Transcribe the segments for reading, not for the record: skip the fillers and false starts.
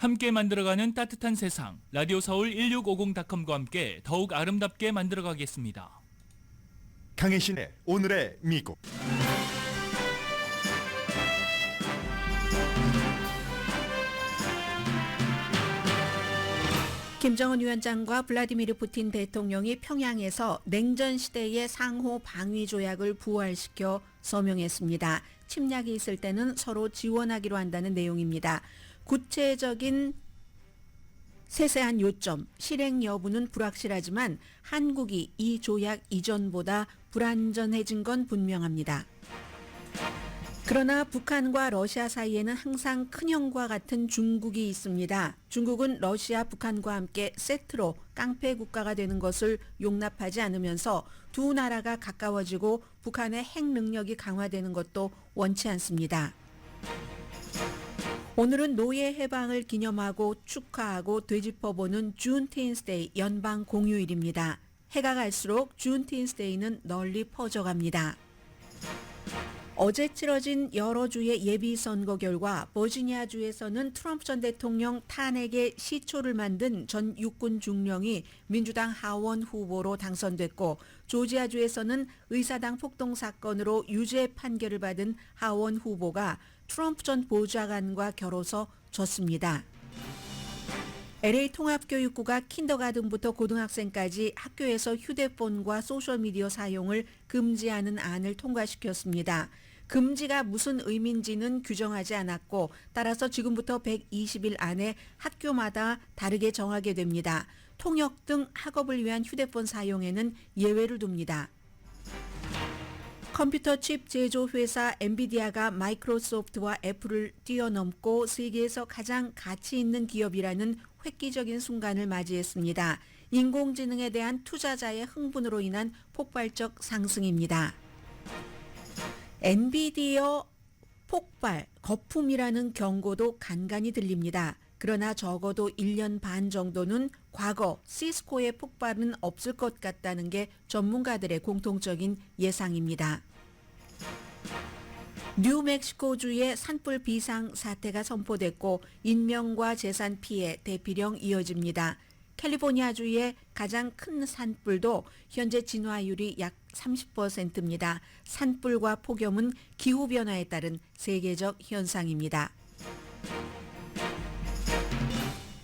함께 만들어가는 따뜻한 세상, 라디오 서울 1650.com과 함께 더욱 아름답게 만들어가겠습니다. 강혜신의 오늘의 미국. 김정은 위원장과 블라디미르 푸틴 대통령이 평양에서 냉전 시대의 상호 방위 조약을 부활시켜 서명했습니다. 침략이 있을 때는 서로 지원하기로 한다는 내용입니다. 구체적인 세세한 요점, 실행 여부는 불확실하지만 한국이 이 조약 이전보다 불안전해진 건 분명합니다. 그러나 북한과 러시아 사이에는 항상 큰형과 같은 중국이 있습니다. 중국은 러시아, 북한과 함께 세트로 깡패 국가가 되는 것을 용납하지 않으면서 두 나라가 가까워지고 북한의 핵 능력이 강화되는 것도 원치 않습니다. 오늘은 노예 해방을 기념하고 축하하고 되짚어보는 준틴스데이 연방 공휴일입니다. 해가 갈수록 준틴스데이는 널리 퍼져갑니다. 어제 치러진 여러 주의 예비선거 결과 버지니아주에서는 트럼프 전 대통령 탄핵의 시초를 만든 전 육군 중령이 민주당 하원 후보로 당선됐고, 조지아주에서는 의사당 폭동 사건으로 유죄 판결을 받은 하원 후보가 트럼프 전 보좌관과 겨뤄서 졌습니다. LA 통합교육부가 킨더가든부터 고등학생까지 학교에서 휴대폰과 소셜미디어 사용을 금지하는 안을 통과시켰습니다. 금지가 무슨 의미인지는 규정하지 않았고, 따라서 지금부터 120일 안에 학교마다 다르게 정하게 됩니다. 통역 등 학업을 위한 휴대폰 사용에는 예외를 둡니다. 컴퓨터 칩 제조 회사 엔비디아가 마이크로소프트와 애플을 뛰어넘고 세계에서 가장 가치 있는 기업이라는 획기적인 순간을 맞이했습니다. 인공지능에 대한 투자자의 흥분으로 인한 폭발적 상승입니다. 엔비디아 폭발, 거품이라는 경고도 간간히 들립니다. 그러나 적어도 1년 반 정도는 과거 시스코의 폭발은 없을 것 같다는 게 전문가들의 공통적인 예상입니다. 뉴멕시코주의 산불 비상 사태가 선포됐고 인명과 재산 피해 대피령 이어집니다. 캘리포니아주의 가장 큰 산불도 현재 진화율이 약 30%입니다. 산불과 폭염은 기후변화에 따른 세계적 현상입니다.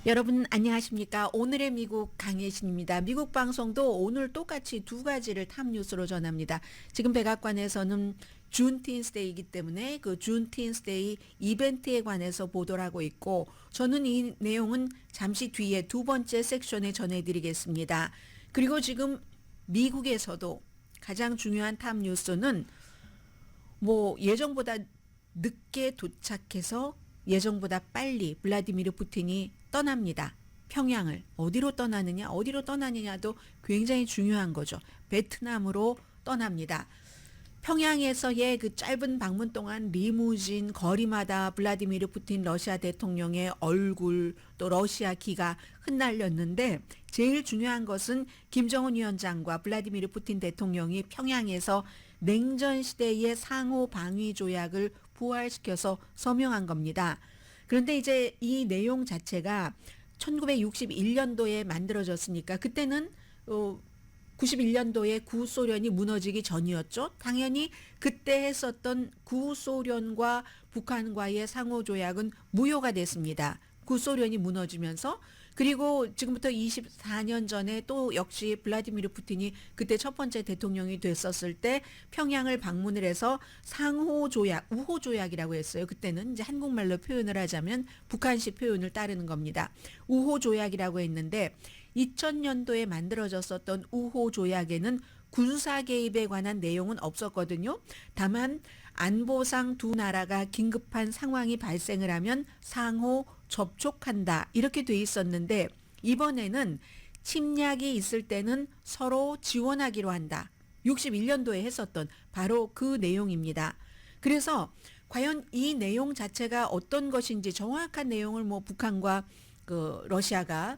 여러분 안녕하십니까? 오늘의 미국 강혜신입니다. 미국 방송도 오늘 똑같이 두 가지를 탑뉴스로 전합니다. 지금 백악관에서는 준틴스데이이기 때문에 그 준틴스데이 이벤트에 관해서 보도를 하고 있고, 저는 이 내용은 잠시 뒤에 두 번째 섹션에 전해드리겠습니다. 그리고 지금 미국에서도 가장 중요한 탑뉴스는 예정보다 늦게 도착해서 예정보다 빨리 블라디미르 푸틴이 떠납니다. 평양을 어디로 떠나느냐도 굉장히 중요한 거죠. 베트남으로 떠납니다. 평양에서의 그 짧은 방문 동안 리무진 거리마다 블라디미르 푸틴 러시아 대통령의 얼굴 또 러시아 기가 흩날렸는데, 제일 중요한 것은 김정은 위원장과 블라디미르 푸틴 대통령이 평양에서 냉전 시대의 상호 방위 조약을 부활시켜서 서명한 겁니다. 그런데 이제 이 내용 자체가 1961년도에 만들어졌으니까 그때는 91년도에 구소련이 무너지기 전이었죠. 당연히 그때 했었던 구소련과 북한과의 상호조약은 무효가 됐습니다. 구소련이 무너지면서. 그리고 지금부터 24년 전에 또 역시 블라디미르 푸틴이 그때 첫 번째 대통령이 됐었을 때 평양을 방문을 해서 상호조약, 우호조약이라고 했어요. 그때는 이제 한국말로 표현을 하자면 북한식 표현을 따르는 겁니다. 우호조약이라고 했는데 2000년도에 만들어졌었던 우호조약에는 군사 개입에 관한 내용은 없었거든요. 다만 안보상 두 나라가 긴급한 상황이 발생을 하면 상호 접촉한다 이렇게 돼 있었는데, 이번에는 침략이 있을 때는 서로 지원하기로 한다. 61년도에 했었던 바로 그 내용입니다. 그래서 과연 이 내용 자체가 어떤 것인지 정확한 내용을 북한과 러시아가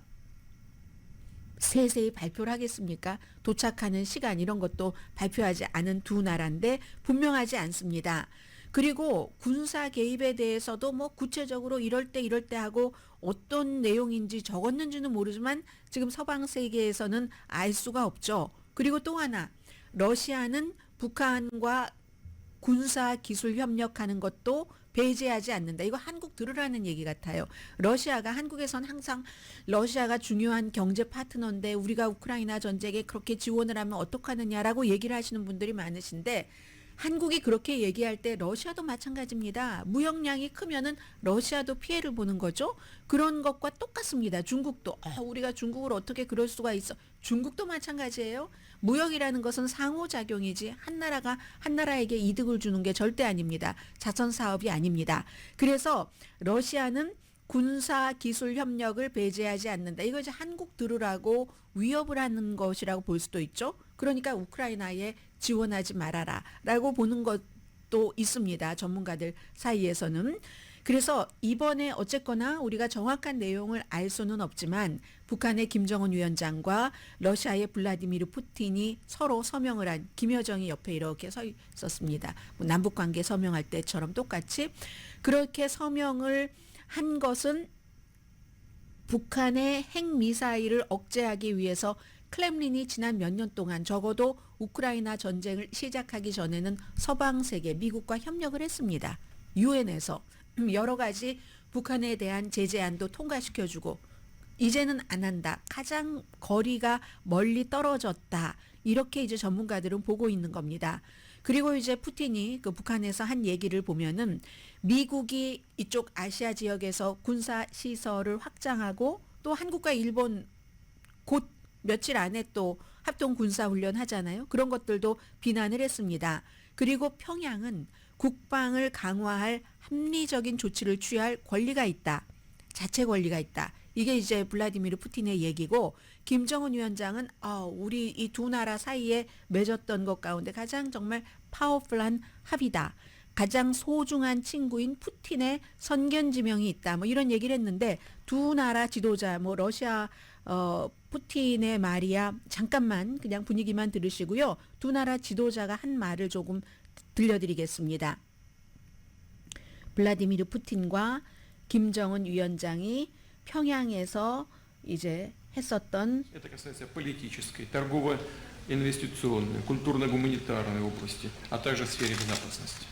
세세히 발표를 하겠습니까? 도착하는 시간 이런 것도 발표하지 않은 두 나라인데 분명하지 않습니다. 그리고 군사 개입에 대해서도 구체적으로 이럴 때 하고 어떤 내용인지 적었는지는 모르지만 지금 서방 세계에서는 알 수가 없죠. 그리고 또 하나, 러시아는 북한과 군사 기술 협력하는 것도 배제하지 않는다. 이거 한국 들으라는 얘기 같아요. 러시아가 한국에선 항상 러시아가 중요한 경제 파트너인데 우리가 우크라이나 전쟁에 그렇게 지원을 하면 어떡하느냐라고 얘기를 하시는 분들이 많으신데 한국이 그렇게 얘기할 때 러시아도 마찬가지입니다. 무역량이 크면은 러시아도 피해를 보는 거죠. 그런 것과 똑같습니다. 중국도 우리가 중국을 어떻게 그럴 수가 있어. 중국도 마찬가지예요. 무역이라는 것은 상호작용이지 한 나라가 한 나라에게 이득을 주는 게 절대 아닙니다. 자선 사업이 아닙니다. 그래서 러시아는 군사 기술 협력을 배제하지 않는다. 이거 이제 한국 들으라고 위협을 하는 것이라고 볼 수도 있죠. 그러니까 우크라이나에 지원하지 말아라라고 보는 것도 있습니다. 전문가들 사이에서는. 그래서 이번에 어쨌거나 우리가 정확한 내용을 알 수는 없지만 북한의 김정은 위원장과 러시아의 블라디미르 푸틴이 서로 서명을 한, 김여정이 옆에 이렇게 서 있었습니다. 남북관계 서명할 때처럼 똑같이 그렇게 서명을 한 것은 북한의 핵미사일을 억제하기 위해서 클렘린이 지난 몇 년 동안 적어도 우크라이나 전쟁을 시작하기 전에는 서방 세계, 미국과 협력을 했습니다. 유엔에서 여러 가지 북한에 대한 제재안도 통과시켜주고 이제는 안 한다. 가장 거리가 멀리 떨어졌다. 이렇게 이제 전문가들은 보고 있는 겁니다. 그리고 이제 푸틴이 그 북한에서 한 얘기를 보면은 미국이 이쪽 아시아 지역에서 군사 시설을 확장하고 또 한국과 일본 곧 며칠 안에 또 합동 군사 훈련 하잖아요. 그런 것들도 비난을 했습니다. 그리고 평양은 국방을 강화할 합리적인 조치를 취할 권리가 있다. 자체 권리가 있다. 이게 이제 블라디미르 푸틴의 얘기고 김정은 위원장은 우리 이 두 나라 사이에 맺었던 것 가운데 가장 정말 파워풀한 합의다. 가장 소중한 친구인 푸틴의 선견지명이 있다. 뭐 이런 얘기를 했는데 두 나라 지도자 뭐 러시아 푸틴의 말이야. 잠깐만 그냥 분위기만 들으시고요. 두 나라 지도자가 한 말을 조금 들려드리겠습니다. 블라디미르 푸틴과 김정은 위원장이 평양에서 이제 했었던 Это касается политической, торговой, инвестиционной, культурно-гуманитарной области, а также в сфере безопасности.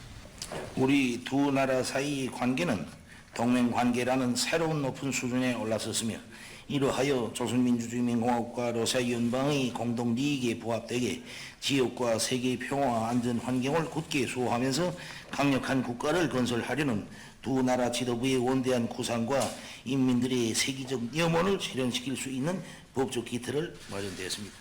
우리 두 나라 사이의 관계는 동맹 관계라는 새로운 높은 수준에 올라섰으며 이러하여 조선민주주의인민공화국과 러시아 연방의 공동利益에 부합되게 지역과 세계의 평화와 안전 환경을 굳게 수호하면서 강력한 국가를 건설하려는 두 나라 지도부의 원대한 구상과 인민들의 세계적 염원을 실현시킬 수 있는 법적 기틀을 마련되었습니다.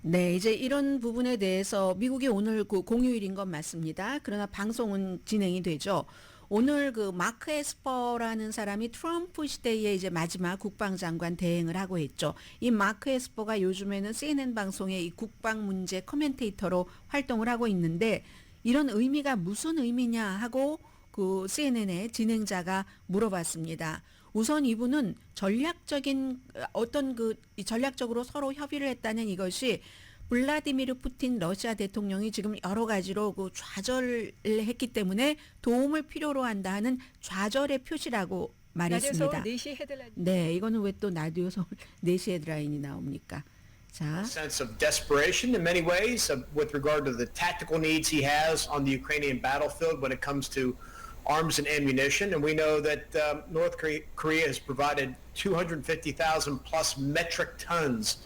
네, 이제 이런 부분에 대해서 미국이 오늘 그 공휴일인 건 맞습니다. 그러나 방송은 진행이 되죠. 오늘 그 마크 에스퍼라는 사람이 트럼프 시대에 이제 마지막 국방장관 대행을 하고 있죠. 이 마크 에스퍼가 요즘에는 CNN 방송의 이 국방 문제 커멘테이터로 활동을 하고 있는데 이런 의미가 무슨 의미냐 하고 그 CNN의 진행자가 물어봤습니다. 우선 이분은 전략적인 어떤 그 전략적으로 서로 협의를 했다는 이것이 블라디미르 푸틴 러시아 대통령이 지금 여러 가지로 그 좌절을 했기 때문에 도움을 필요로 한다 하는 좌절의 표시라고 말했습니다. 네, 이거는 왜 또 라디오 서울 4시 헤드라인이 나옵니까? 자, sense of desperation in many ways with regard to the tactical needs he has on the Ukrainian battlefield when it comes to arms and ammunition. And we know that North Korea has provided 250,000 plus metric tons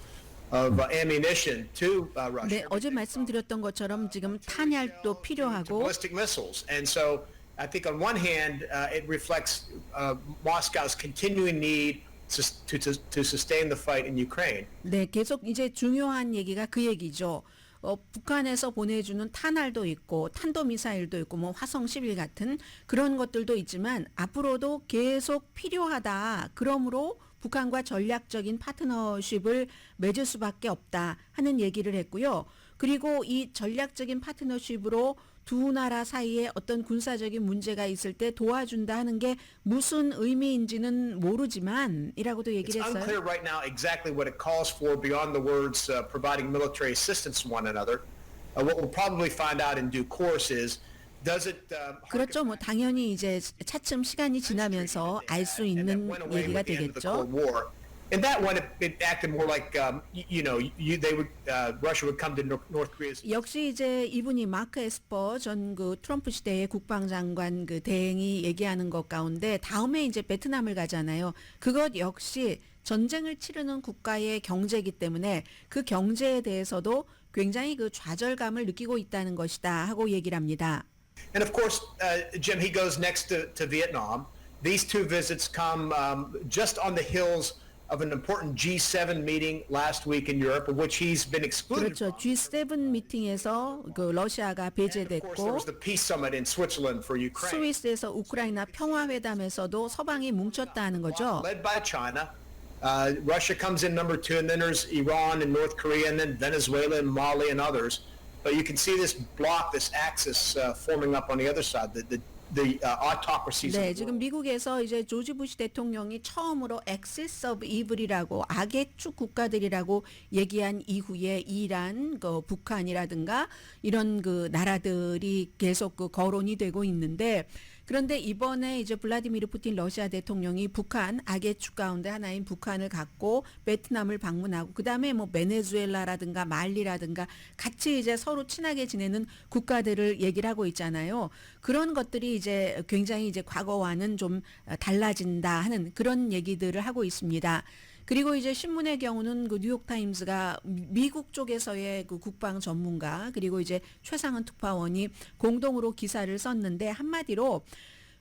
of ammunition to Russia. 네, 어제 말씀드렸던 것처럼 지금 탄약도 필요하고 ballistic missiles. And so I think on one hand it reflects Moscow's continuing need to sustain the fight in Ukraine. 네, 계속 이제 중요한 얘기가 그 얘기죠. 북한에서 보내주는 탄알도 있고 탄도미사일도 있고 뭐 화성 11 같은 그런 것들도 있지만 앞으로도 계속 필요하다. 그러므로 북한과 전략적인 파트너십을 맺을 수밖에 없다 하는 얘기를 했고요. 그리고 이 전략적인 파트너십으로 두 나라 사이에 어떤 군사적인 문제가 있을 때 도와준다 하는 게 무슨 의미인지는 모르지만 이라고도 얘기를 It's 했어요. unclear right now exactly what it calls for beyond the words providing military assistance to one another. What we'll probably find out in due course is Does it 그렇죠. 뭐 당연히 이제 차츰 시간이 지나면서 알 수 있는 얘기가 되겠죠. In that one, it acted more like, Russia would come to North Korea's. 역시 이제 이분이 마크 에스퍼 전 그 트럼프 시대의 국방장관 그 대행이 얘기하는 것 가운데 다음에 이제 베트남을 가잖아요. 그것 역시 전쟁을 치르는 국가의 경제이기 때문에 그 경제에 대해서도 굉장히 그 좌절감을 느끼고 있다는 것이다 하고 얘기를 합니다. And of course, Jim, he goes next to Vietnam. These two visits come just on the heels of an important G7 meeting last week in Europe, of which he's been excluded 그렇죠. from. G7 미팅에서 그 러시아가 And of course, there 배제됐고 was the peace summit in Switzerland for Ukraine, 스위스에서 우크라이나 평화회담에서도 서방이 뭉쳤다는 거죠. led by China. Russia comes in number 2, and then there's Iran and North Korea, and then Venezuela and Mali and others. But you can see this block, this axis forming up on the other side. The autocracies. 네, of the 지금 world. 미국에서 이제 조지 부시 대통령이 처음으로 Axis of Evil이라고 악의 축 국가들이라고 얘기한 이후에 이란, 그 북한이라든가 이런 그 나라들이 계속 그 거론이 되고 있는데 그런데 이번에 이제 블라디미르 푸틴 러시아 대통령이 북한 악의 축 가운데 하나인 북한을 갖고 베트남을 방문하고 그다음에 뭐 베네수엘라라든가 말리라든가 같이 이제 서로 친하게 지내는 국가들을 얘기를 하고 있잖아요. 그런 것들이 이제 굉장히 이제 과거와는 좀 달라진다 하는 그런 얘기들을 하고 있습니다. 그리고 이제 신문의 경우는 그 뉴욕타임스가 미국 쪽에서의 그 국방 전문가 그리고 이제 최상은 특파원이 공동으로 기사를 썼는데 한마디로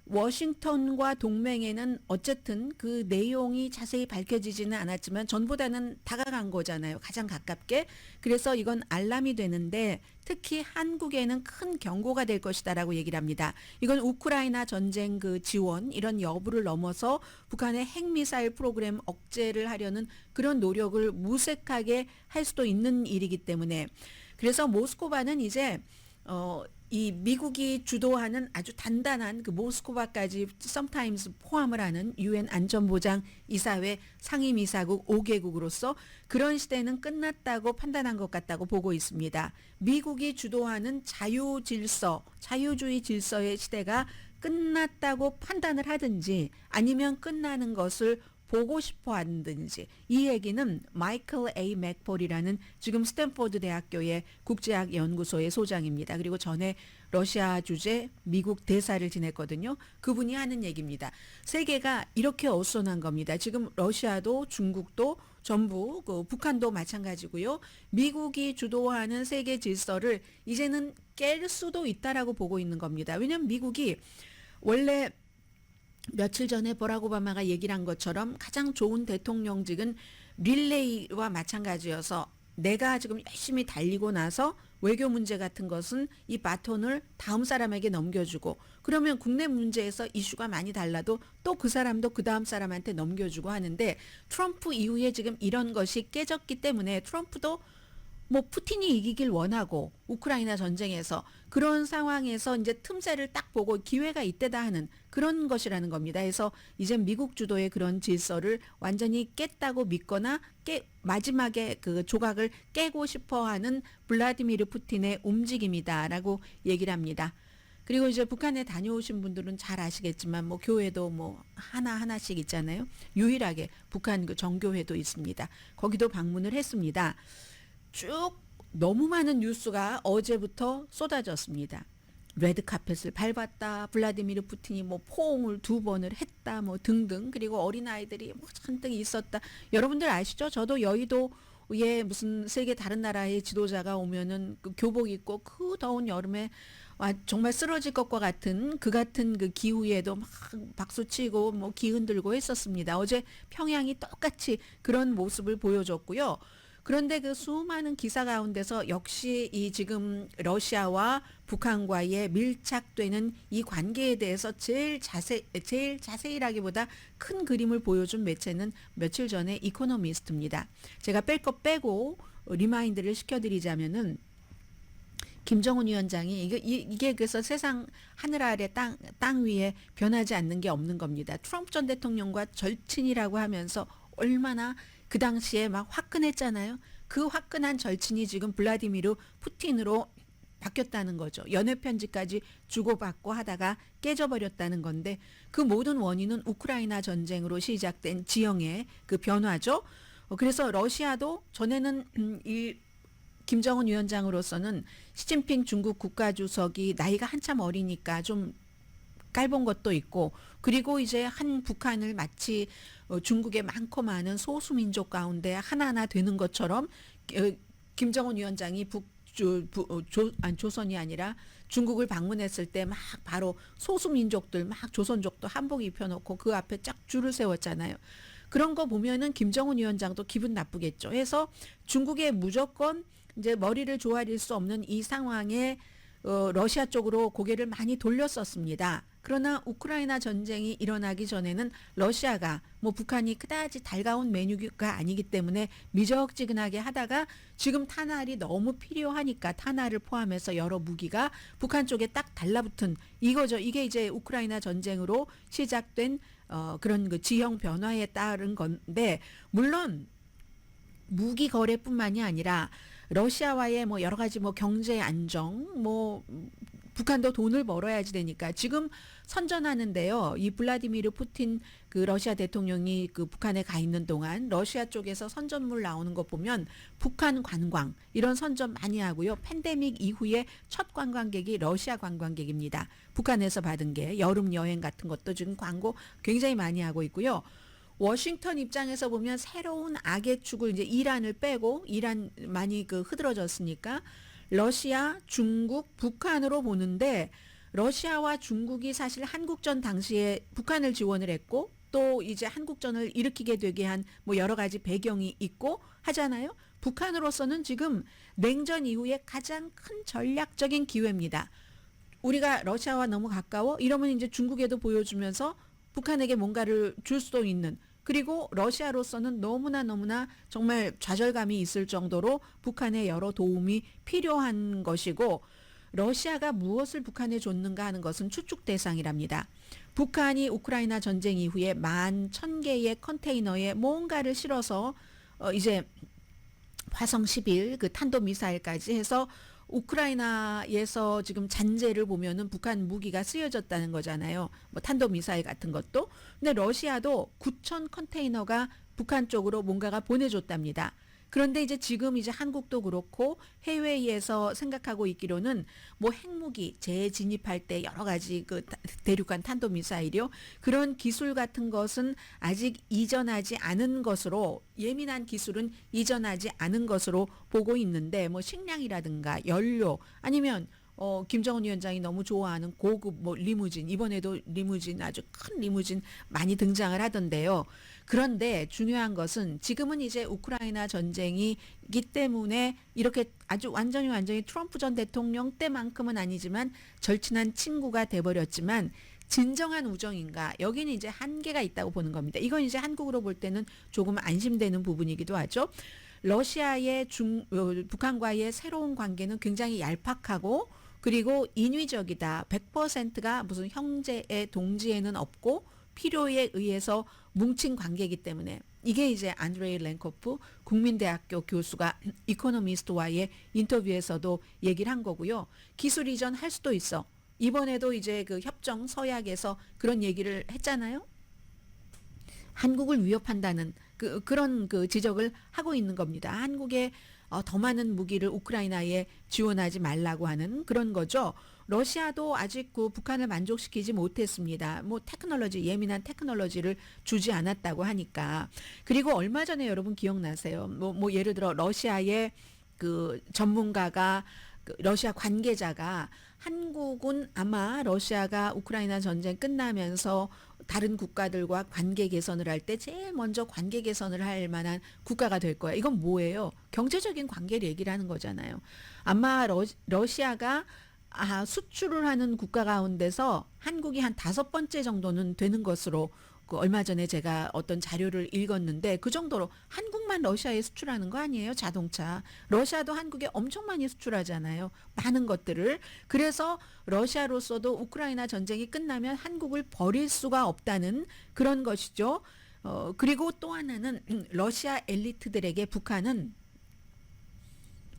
워싱턴과 동맹에는 어쨌든 그 내용이 자세히 밝혀지지는 않았지만 전보다는 다가간 거잖아요. 가장 가깝게. 그래서 이건 알람이 되는데 특히 한국에는 큰 경고가 될 것이다라고 얘기를 합니다. 이건 우크라이나 전쟁 그 지원 이런 여부를 넘어서 북한의 핵미사일 프로그램 억제를 하려는 그런 노력을 무색하게 할 수도 있는 일이기 때문에 그래서 모스크바는 이제 이 미국이 주도하는 아주 단단한 그 모스크바까지 sometimes 포함을 하는 유엔 안전보장 이사회 상임이사국 5개국으로서 그런 시대는 끝났다고 판단한 것 같다고 보고 있습니다. 미국이 주도하는 자유주의 질서의 시대가 끝났다고 판단을 하든지 아니면 끝나는 것을 보고 싶어 하든지 이 얘기는 마이클 A. 맥폴이라는 지금 스탠포드 대학교의 국제학 연구소의 소장입니다. 그리고 전에 러시아 주재 미국 대사를 지냈거든요. 그분이 하는 얘기입니다. 세계가 이렇게 어수선한 겁니다. 지금 러시아도 중국도 전부 그 북한도 마찬가지고요. 미국이 주도하는 세계 질서를 이제는 깰 수도 있다라고 보고 있는 겁니다. 왜냐하면 미국이 원래 며칠 전에 버락 오바마가 얘기를 한 것처럼 가장 좋은 대통령직은 릴레이와 마찬가지여서 내가 지금 열심히 달리고 나서 외교 문제 같은 것은 이 바톤을 다음 사람에게 넘겨주고 그러면 국내 문제에서 이슈가 많이 달라도 또 그 사람도 그 다음 사람한테 넘겨주고 하는데 트럼프 이후에 지금 이런 것이 깨졌기 때문에 트럼프도 뭐 푸틴이 이기길 원하고 우크라이나 전쟁에서 그런 상황에서 이제 틈새를 딱 보고 기회가 이때다 하는 그런 것이라는 겁니다. 그래서 이제 미국 주도의 그런 질서를 완전히 깼다고 믿거나 마지막에 그 조각을 깨고 싶어하는 블라디미르 푸틴의 움직임이다라고 얘기를 합니다. 그리고 이제 북한에 다녀오신 분들은 잘 아시겠지만 뭐 교회도 뭐 하나씩 있잖아요. 유일하게 북한 그 정교회도 있습니다. 거기도 방문을 했습니다. 쭉 너무 많은 뉴스가 어제부터 쏟아졌습니다. 레드카펫을 밟았다. 블라디미르 푸틴이 뭐 포옹을 2번을 했다. 뭐 등등. 그리고 어린아이들이 뭐 잔뜩 있었다. 여러분들 아시죠? 저도 여의도에 무슨 세계 다른 나라의 지도자가 오면은 그 교복 입고 그 더운 여름에 정말 쓰러질 것과 같은 그 기후에도 막 박수치고 뭐 기흔들고 했었습니다. 어제 평양이 똑같이 그런 모습을 보여줬고요. 그런데 그 수많은 기사 가운데서 역시 이 지금 러시아와 북한과의 밀착되는 이 관계에 대해서 제일 자세히라기보다 큰 그림을 보여준 매체는 며칠 전에 이코노미스트입니다. 제가 뺄 거 빼고 리마인드를 시켜드리자면은 김정은 위원장이 이게 그래서 세상 하늘 아래 땅 위에 변하지 않는 게 없는 겁니다. 트럼프 전 대통령과 절친이라고 하면서 얼마나 그 당시에 막 화끈했잖아요. 그 화끈한 절친이 지금 블라디미르 푸틴으로 바뀌었다는 거죠. 연애 편지까지 주고받고 하다가 깨져버렸다는 건데 그 모든 원인은 우크라이나 전쟁으로 시작된 지형의 그 변화죠. 그래서 러시아도 전에는 이 김정은 위원장으로서는 시진핑 중국 국가주석이 나이가 한참 어리니까 좀 깔본 것도 있고 그리고 이제 한 북한을 마치 중국의 많고 많은 소수민족 가운데 하나하나 되는 것처럼 김정은 위원장이 조선이 아니라 중국을 방문했을 때 막 바로 소수민족들 막 조선족도 한복 입혀놓고 그 앞에 쫙 줄을 세웠잖아요. 그런 거 보면은 김정은 위원장도 기분 나쁘겠죠. 해서 중국에 무조건 이제 머리를 조아릴 수 없는 이 상황에 러시아 쪽으로 고개를 많이 돌렸었습니다. 그러나 우크라이나 전쟁이 일어나기 전에는 러시아가 뭐 북한이 그다지 달가운 메뉴가 아니기 때문에 미적지근하게 하다가 지금 탄알이 너무 필요하니까 탄알을 포함해서 여러 무기가 북한 쪽에 딱 달라붙은 이거죠. 이게 이제 우크라이나 전쟁으로 시작된 그런 그 지형 변화에 따른 건데 물론 무기 거래뿐만이 아니라 러시아와의 뭐 여러 가지 뭐 경제 안정 뭐 북한도 돈을 벌어야지 되니까 지금 선전하는데요. 이 블라디미르 푸틴 그 러시아 대통령이 그 북한에 가 있는 동안 러시아 쪽에서 선전물 나오는 거 보면 북한 관광 이런 선전 많이 하고요. 팬데믹 이후에 첫 관광객이 러시아 관광객입니다. 북한에서 받은 게 여름 여행 같은 것도 지금 광고 굉장히 많이 하고 있고요. 워싱턴 입장에서 보면 새로운 악의 축을 이제 이란을 빼고 이란 많이 그 흐드러졌으니까 러시아, 중국, 북한으로 보는데 러시아와 중국이 사실 한국전 당시에 북한을 지원을 했고 또 이제 한국전을 일으키게 되게 한 뭐 여러 가지 배경이 있고 하잖아요. 북한으로서는 지금 냉전 이후에 가장 큰 전략적인 기회입니다. 우리가 러시아와 너무 가까워 이러면 이제 중국에도 보여주면서 북한에게 뭔가를 줄 수도 있는 그리고 러시아로서는 너무나 정말 좌절감이 있을 정도로 북한의 여러 도움이 필요한 것이고 러시아가 무엇을 북한에 줬는가 하는 것은 추측 대상이랍니다. 북한이 우크라이나 전쟁 이후에 11,000개의 컨테이너에 뭔가를 실어서 이제 화성 11 그 탄도미사일까지 해서 우크라이나에서 지금 잔재를 보면은 북한 무기가 쓰여졌다는 거잖아요. 뭐 탄도미사일 같은 것도. 근데 러시아도 9,000 컨테이너가 북한 쪽으로 뭔가가 보내줬답니다. 그런데 이제 지금 이제 한국도 그렇고 해외에서 생각하고 있기로는 뭐 핵무기 재진입할 때 여러 가지 그 대륙간 탄도미사일이요. 그런 기술 같은 것은 아직 이전하지 않은 것으로 예민한 기술은 이전하지 않은 것으로 보고 있는데 뭐 식량이라든가 연료 아니면 김정은 위원장이 너무 좋아하는 고급 뭐 리무진 이번에도 리무진 아주 큰 리무진 많이 등장을 하던데요. 그런데 중요한 것은 지금은 이제 우크라이나 전쟁이기 때문에 이렇게 아주 완전히 트럼프 전 대통령 때만큼은 아니지만 절친한 친구가 돼버렸지만 진정한 우정인가 여기는 이제 한계가 있다고 보는 겁니다. 이건 이제 한국으로 볼 때는 조금 안심되는 부분이기도 하죠. 러시아의 북한과의 새로운 관계는 굉장히 얄팍하고 그리고 인위적이다. 100%가 무슨 형제의 동지에는 없고 필요에 의해서 뭉친 관계이기 때문에 이게 이제 안드레이 랭코프 국민대학교 교수가 이코노미스트와의 인터뷰에서도 얘기를 한 거고요. 기술 이전 할 수도 있어. 이번에도 이제 그 협정 서약에서 그런 얘기를 했잖아요. 한국을 위협한다는 그런 지적을 하고 있는 겁니다. 한국의 더 많은 무기를 우크라이나에 지원하지 말라고 하는 그런 거죠. 러시아도 아직 그 북한을 만족시키지 못했습니다. 뭐 테크놀로지 예민한 테크놀로지를 주지 않았다고 하니까. 그리고 얼마 전에 여러분 기억나세요? 뭐 예를 들어 러시아의 그 전문가가 러시아 관계자가 한국은 아마 러시아가 우크라이나 전쟁 끝나면서 다른 국가들과 관계 개선을 할 때 제일 먼저 관계 개선을 할 만한 국가가 될 거야. 이건 뭐예요? 경제적인 관계를 얘기를 하는 거잖아요. 아마 러시아가 수출을 하는 국가 가운데서 한국이 한 5번째 정도는 되는 것으로 그 얼마 전에 제가 어떤 자료를 읽었는데 그 정도로 한국만 러시아에 수출하는 거 아니에요? 자동차. 러시아도 한국에 엄청 많이 수출하잖아요. 많은 것들을. 그래서 러시아로서도 우크라이나 전쟁이 끝나면 한국을 버릴 수가 없다는 그런 것이죠. 그리고 또 하나는 러시아 엘리트들에게 북한은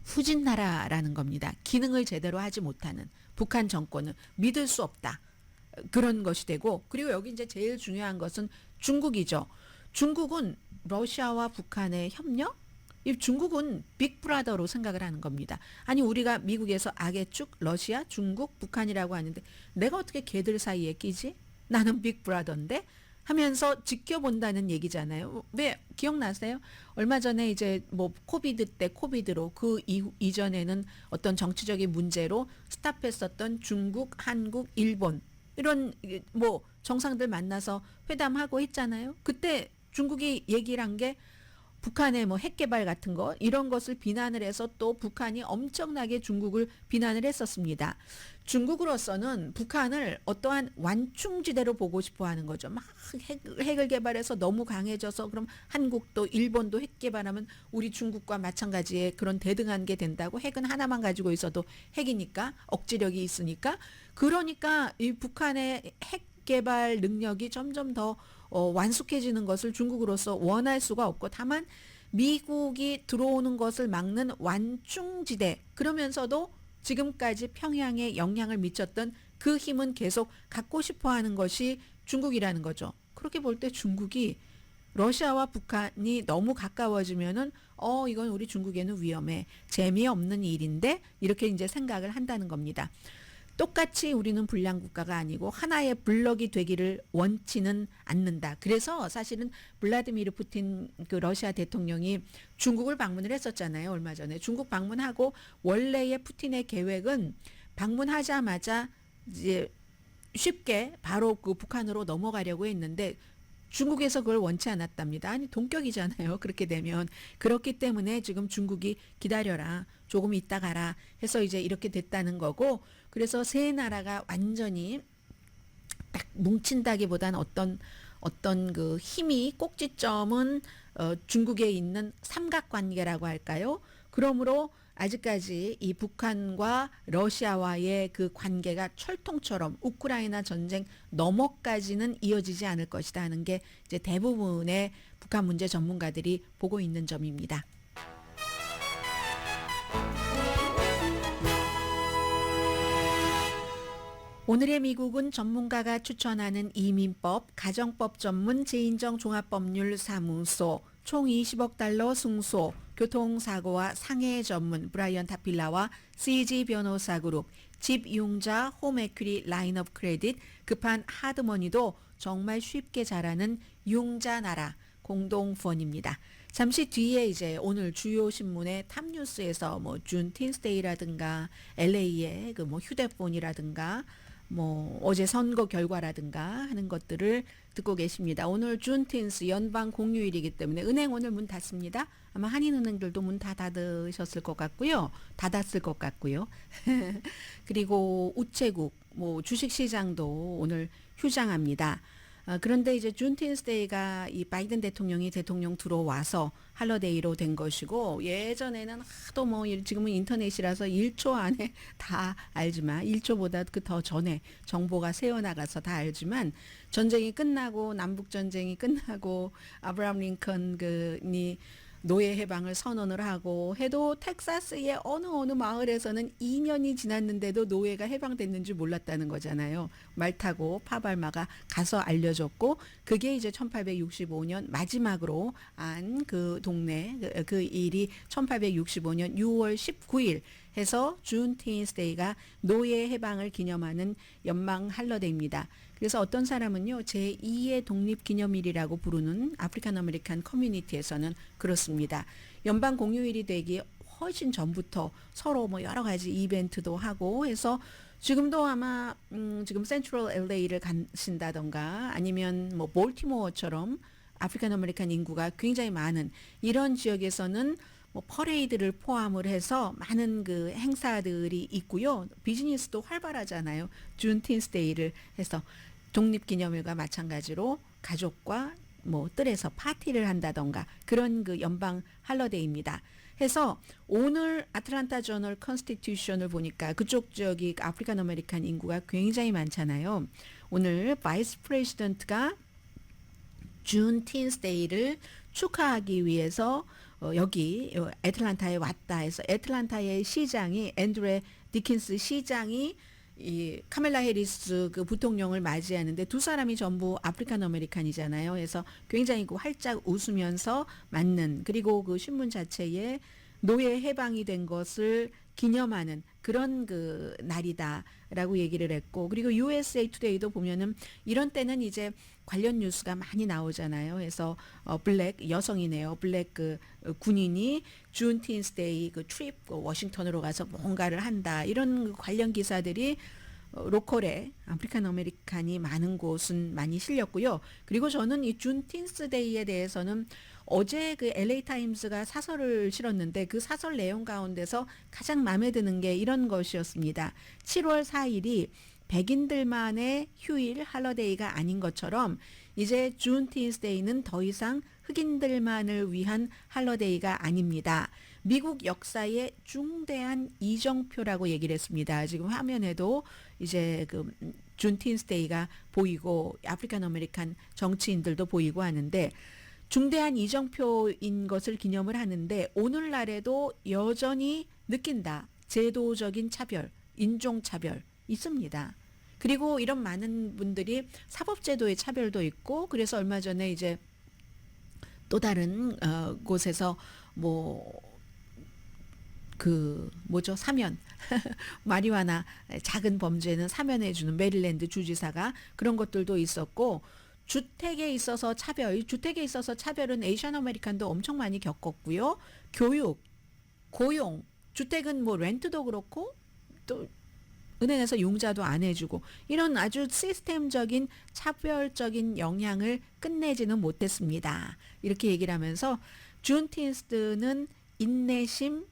후진 나라라는 겁니다. 기능을 제대로 하지 못하는 북한 정권은 믿을 수 없다. 그런 것이 되고, 그리고 여기 이제 제일 중요한 것은 중국이죠. 중국은 러시아와 북한의 협력? 이 중국은 빅브라더로 생각을 하는 겁니다. 아니 우리가 미국에서 악의 축 러시아, 중국, 북한이라고 하는데 내가 어떻게 걔들 사이에 끼지? 나는 빅브라더인데? 하면서 지켜본다는 얘기잖아요. 왜 기억나세요? 얼마 전에 이제 뭐 코비드 때 코비드로 그 이전에는 어떤 정치적인 문제로 스탑했었던 중국, 한국, 일본 이런 뭐 정상들 만나서 회담하고 했잖아요. 그때 중국이 얘기를 한 게 북한의 뭐 핵개발 같은 거 이런 것을 비난을 해서 또 북한이 엄청나게 중국을 비난을 했었습니다. 중국으로서는 북한을 어떠한 완충지대로 보고 싶어 하는 거죠. 막 핵을 개발해서 너무 강해져서 그럼 한국도 일본도 핵 개발하면 우리 중국과 마찬가지의 그런 대등한 게 된다고. 핵은 하나만 가지고 있어도 핵이니까 억지력이 있으니까. 그러니까 이 북한의 핵 개발 능력이 점점 더 완숙해지는 것을 중국으로서 원할 수가 없고, 다만 미국이 들어오는 것을 막는 완충지대, 그러면서도 지금까지 평양에 영향을 미쳤던 그 힘은 계속 갖고 싶어 하는 것이 중국이라는 거죠. 그렇게 볼 때 중국이 러시아와 북한이 너무 가까워지면은 이건 우리 중국에는 위험해, 재미없는 일인데 이렇게 이제 생각을 한다는 겁니다. 똑같이 우리는 불량 국가가 아니고 하나의 블록이 되기를 원치는 않는다. 그래서 사실은 블라디미르 푸틴 그 러시아 대통령이 중국을 방문을 했었잖아요. 얼마 전에 중국 방문하고, 원래의 푸틴의 계획은 방문하자마자 이제 쉽게 바로 그 북한으로 넘어가려고 했는데 중국에서 그걸 원치 않았답니다. 아니 동격이잖아요. 그렇게 되면. 그렇기 때문에 지금 중국이 기다려라, 조금 있다 가라 해서 이제 이렇게 됐다는 거고, 그래서 세 나라가 완전히 딱 뭉친다기보다는 어떤 그 힘이 꼭지점은 중국에 있는 삼각관계라고 할까요? 그러므로 아직까지 이 북한과 러시아와의 그 관계가 철통처럼 우크라이나 전쟁 넘어까지는 이어지지 않을 것이다 하는 게 이제 대부분의 북한 문제 전문가들이 보고 있는 점입니다. 오늘의 미국은 전문가가 추천하는 이민법, 가정법 전문 재인정 종합법률 사무소, 총 20억 달러 승소, 교통사고와 상해 전문 브라이언 타필라와 CG 변호사 그룹, 집융자 홈에퀴리 라인업 크레딧, 급한 하드머니도 정말 쉽게 잘하는 융자나라 공동펀입니다. 잠시 뒤에 이제 오늘 주요 신문의 탑뉴스에서 뭐 준틴스데이라든가 LA의 그 뭐 휴대폰이라든가 뭐 어제 선거 결과라든가 하는 것들을 듣고 계십니다. 오늘 준틴스 연방 공휴일이기 때문에 은행 오늘 문 닫습니다. 아마 한인은행들도 문 다 닫으셨을 것 같고요. 닫았을 것 같고요. 그리고 우체국, 뭐 주식시장도 오늘 휴장합니다. 그런데 이제 준틴스데이가 이 바이든 대통령이 대통령 들어와서 할러데이로 된 것이고, 예전에는 하도 뭐 지금은 인터넷이라서 1초 안에 다 알지만 1초보다 그 더 전에 정보가 새어나가서 다 알지만, 전쟁이 끝나고 남북 전쟁이 끝나고 아브라함 링컨이 노예 해방을 선언을 하고 해도 텍사스의 어느 마을에서는 2년이 지났는데도 노예가 해방됐는지 몰랐다는 거잖아요. 말 타고 파발마가 가서 알려줬고, 그게 이제 1865년 마지막으로 안 그 동네 그 일이 1865년 6월 19일 해서 준틴스데이가 노예 해방을 기념하는 연방 할러데이입니다. 그래서 어떤 사람은요, 제2의 독립기념일이라고 부르는 아프리칸 아메리칸 커뮤니티에서는 그렇습니다. 연방 공휴일이 되기 훨씬 전부터 서로 뭐 여러 가지 이벤트도 하고 해서 지금도 아마 지금 센트럴 LA를 가신다던가 아니면 뭐 볼티모어처럼 아프리칸 아메리칸 인구가 굉장히 많은 이런 지역에서는 뭐 퍼레이드를 포함을 해서 많은 그 행사들이 있고요. 비즈니스도 활발하잖아요. 준틴스데이를 해서 독립기념일과 마찬가지로 가족과 뭐 뜰에서 파티를 한다던가 그런 그 연방 할러데이입니다. 해서 오늘 아틀란타 저널 컨스티튜션을 보니까 그쪽 지역이 아프리칸 아메리칸 인구가 굉장히 많잖아요. 오늘 바이스 프레시던트가 준틴스데이를 축하하기 위해서 여기 애틀란타에 왔다 해서 애틀란타의 시장이 앤드레 디킨스 시장이 이 카멜라 해리스 그 부통령을 맞이하는데 두 사람이 전부 아프리칸 아메리칸이잖아요. 그래서 굉장히 그 활짝 웃으면서 맞는, 그리고 그 신문 자체에 노예 해방이 된 것을 기념하는 그런 그 날이다라고 얘기를 했고, 그리고 USA 투데이도 보면은 이런 때는 이제 관련 뉴스가 많이 나오잖아요. 그래서 블랙 여성이네요. 블랙 그 군인이 준틴스데이 그 트립 워싱턴으로 가서 뭔가를 한다, 이런 그 관련 기사들이 로컬에 아프리칸 아메리칸이 많은 곳은 많이 실렸고요. 그리고 저는 이 준틴스데이에 대해서는 어제 그 LA 타임스가 사설을 실었는데 그 사설 내용 가운데서 가장 마음에 드는 게 이런 것이었습니다. 7월 4일이 백인들만의 휴일 할러데이가 아닌 것처럼 이제 준틴스데이는 더 이상 흑인들만을 위한 할러데이가 아닙니다. 미국 역사의 중대한 이정표라고 얘기를 했습니다. 지금 화면에도 이제 그 준틴스데이가 보이고 아프리칸 아메리칸 정치인들도 보이고 하는데, 중대한 이정표인 것을 기념을 하는데 오늘날에도 여전히 느낀다. 제도적인 차별, 인종차별 있습니다. 그리고 이런 많은 분들이 사법제도의 차별도 있고, 그래서 얼마 전에 이제 또 다른 곳에서 사면 마리화나 작은 범죄는 사면해 주는 메릴랜드 주지사가 그런 것들도 있었고, 주택에 있어서 차별은 에이션 아메리칸도 엄청 많이 겪었고요. 교육, 고용, 주택은 뭐 렌트도 그렇고 또 은행에서 융자도 안 해주고, 이런 아주 시스템적인 차별적인 영향을 끝내지는 못했습니다. 이렇게 얘기를 하면서 준틴스는 인내심,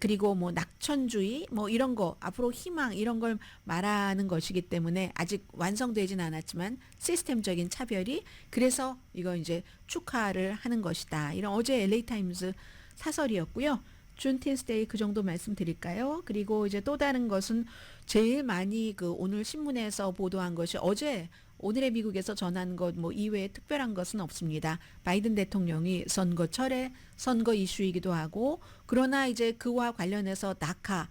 그리고 뭐 낙천주의 뭐 이런 거, 앞으로 희망, 이런 걸 말하는 것이기 때문에 아직 완성되진 않았지만 시스템적인 차별이, 그래서 이거 이제 축하를 하는 것이다. 이런 어제 LA 타임스 사설이었고요. 준틴스데이 그 정도 말씀드릴까요? 그리고 이제 또 다른 것은 제일 많이 그 오늘 신문에서 보도한 것이 오늘의 미국에서 전한 것 뭐 이외에 특별한 것은 없습니다. 바이든 대통령이 선거철에 선거 이슈이기도 하고, 그러나 이제 그와 관련해서 다카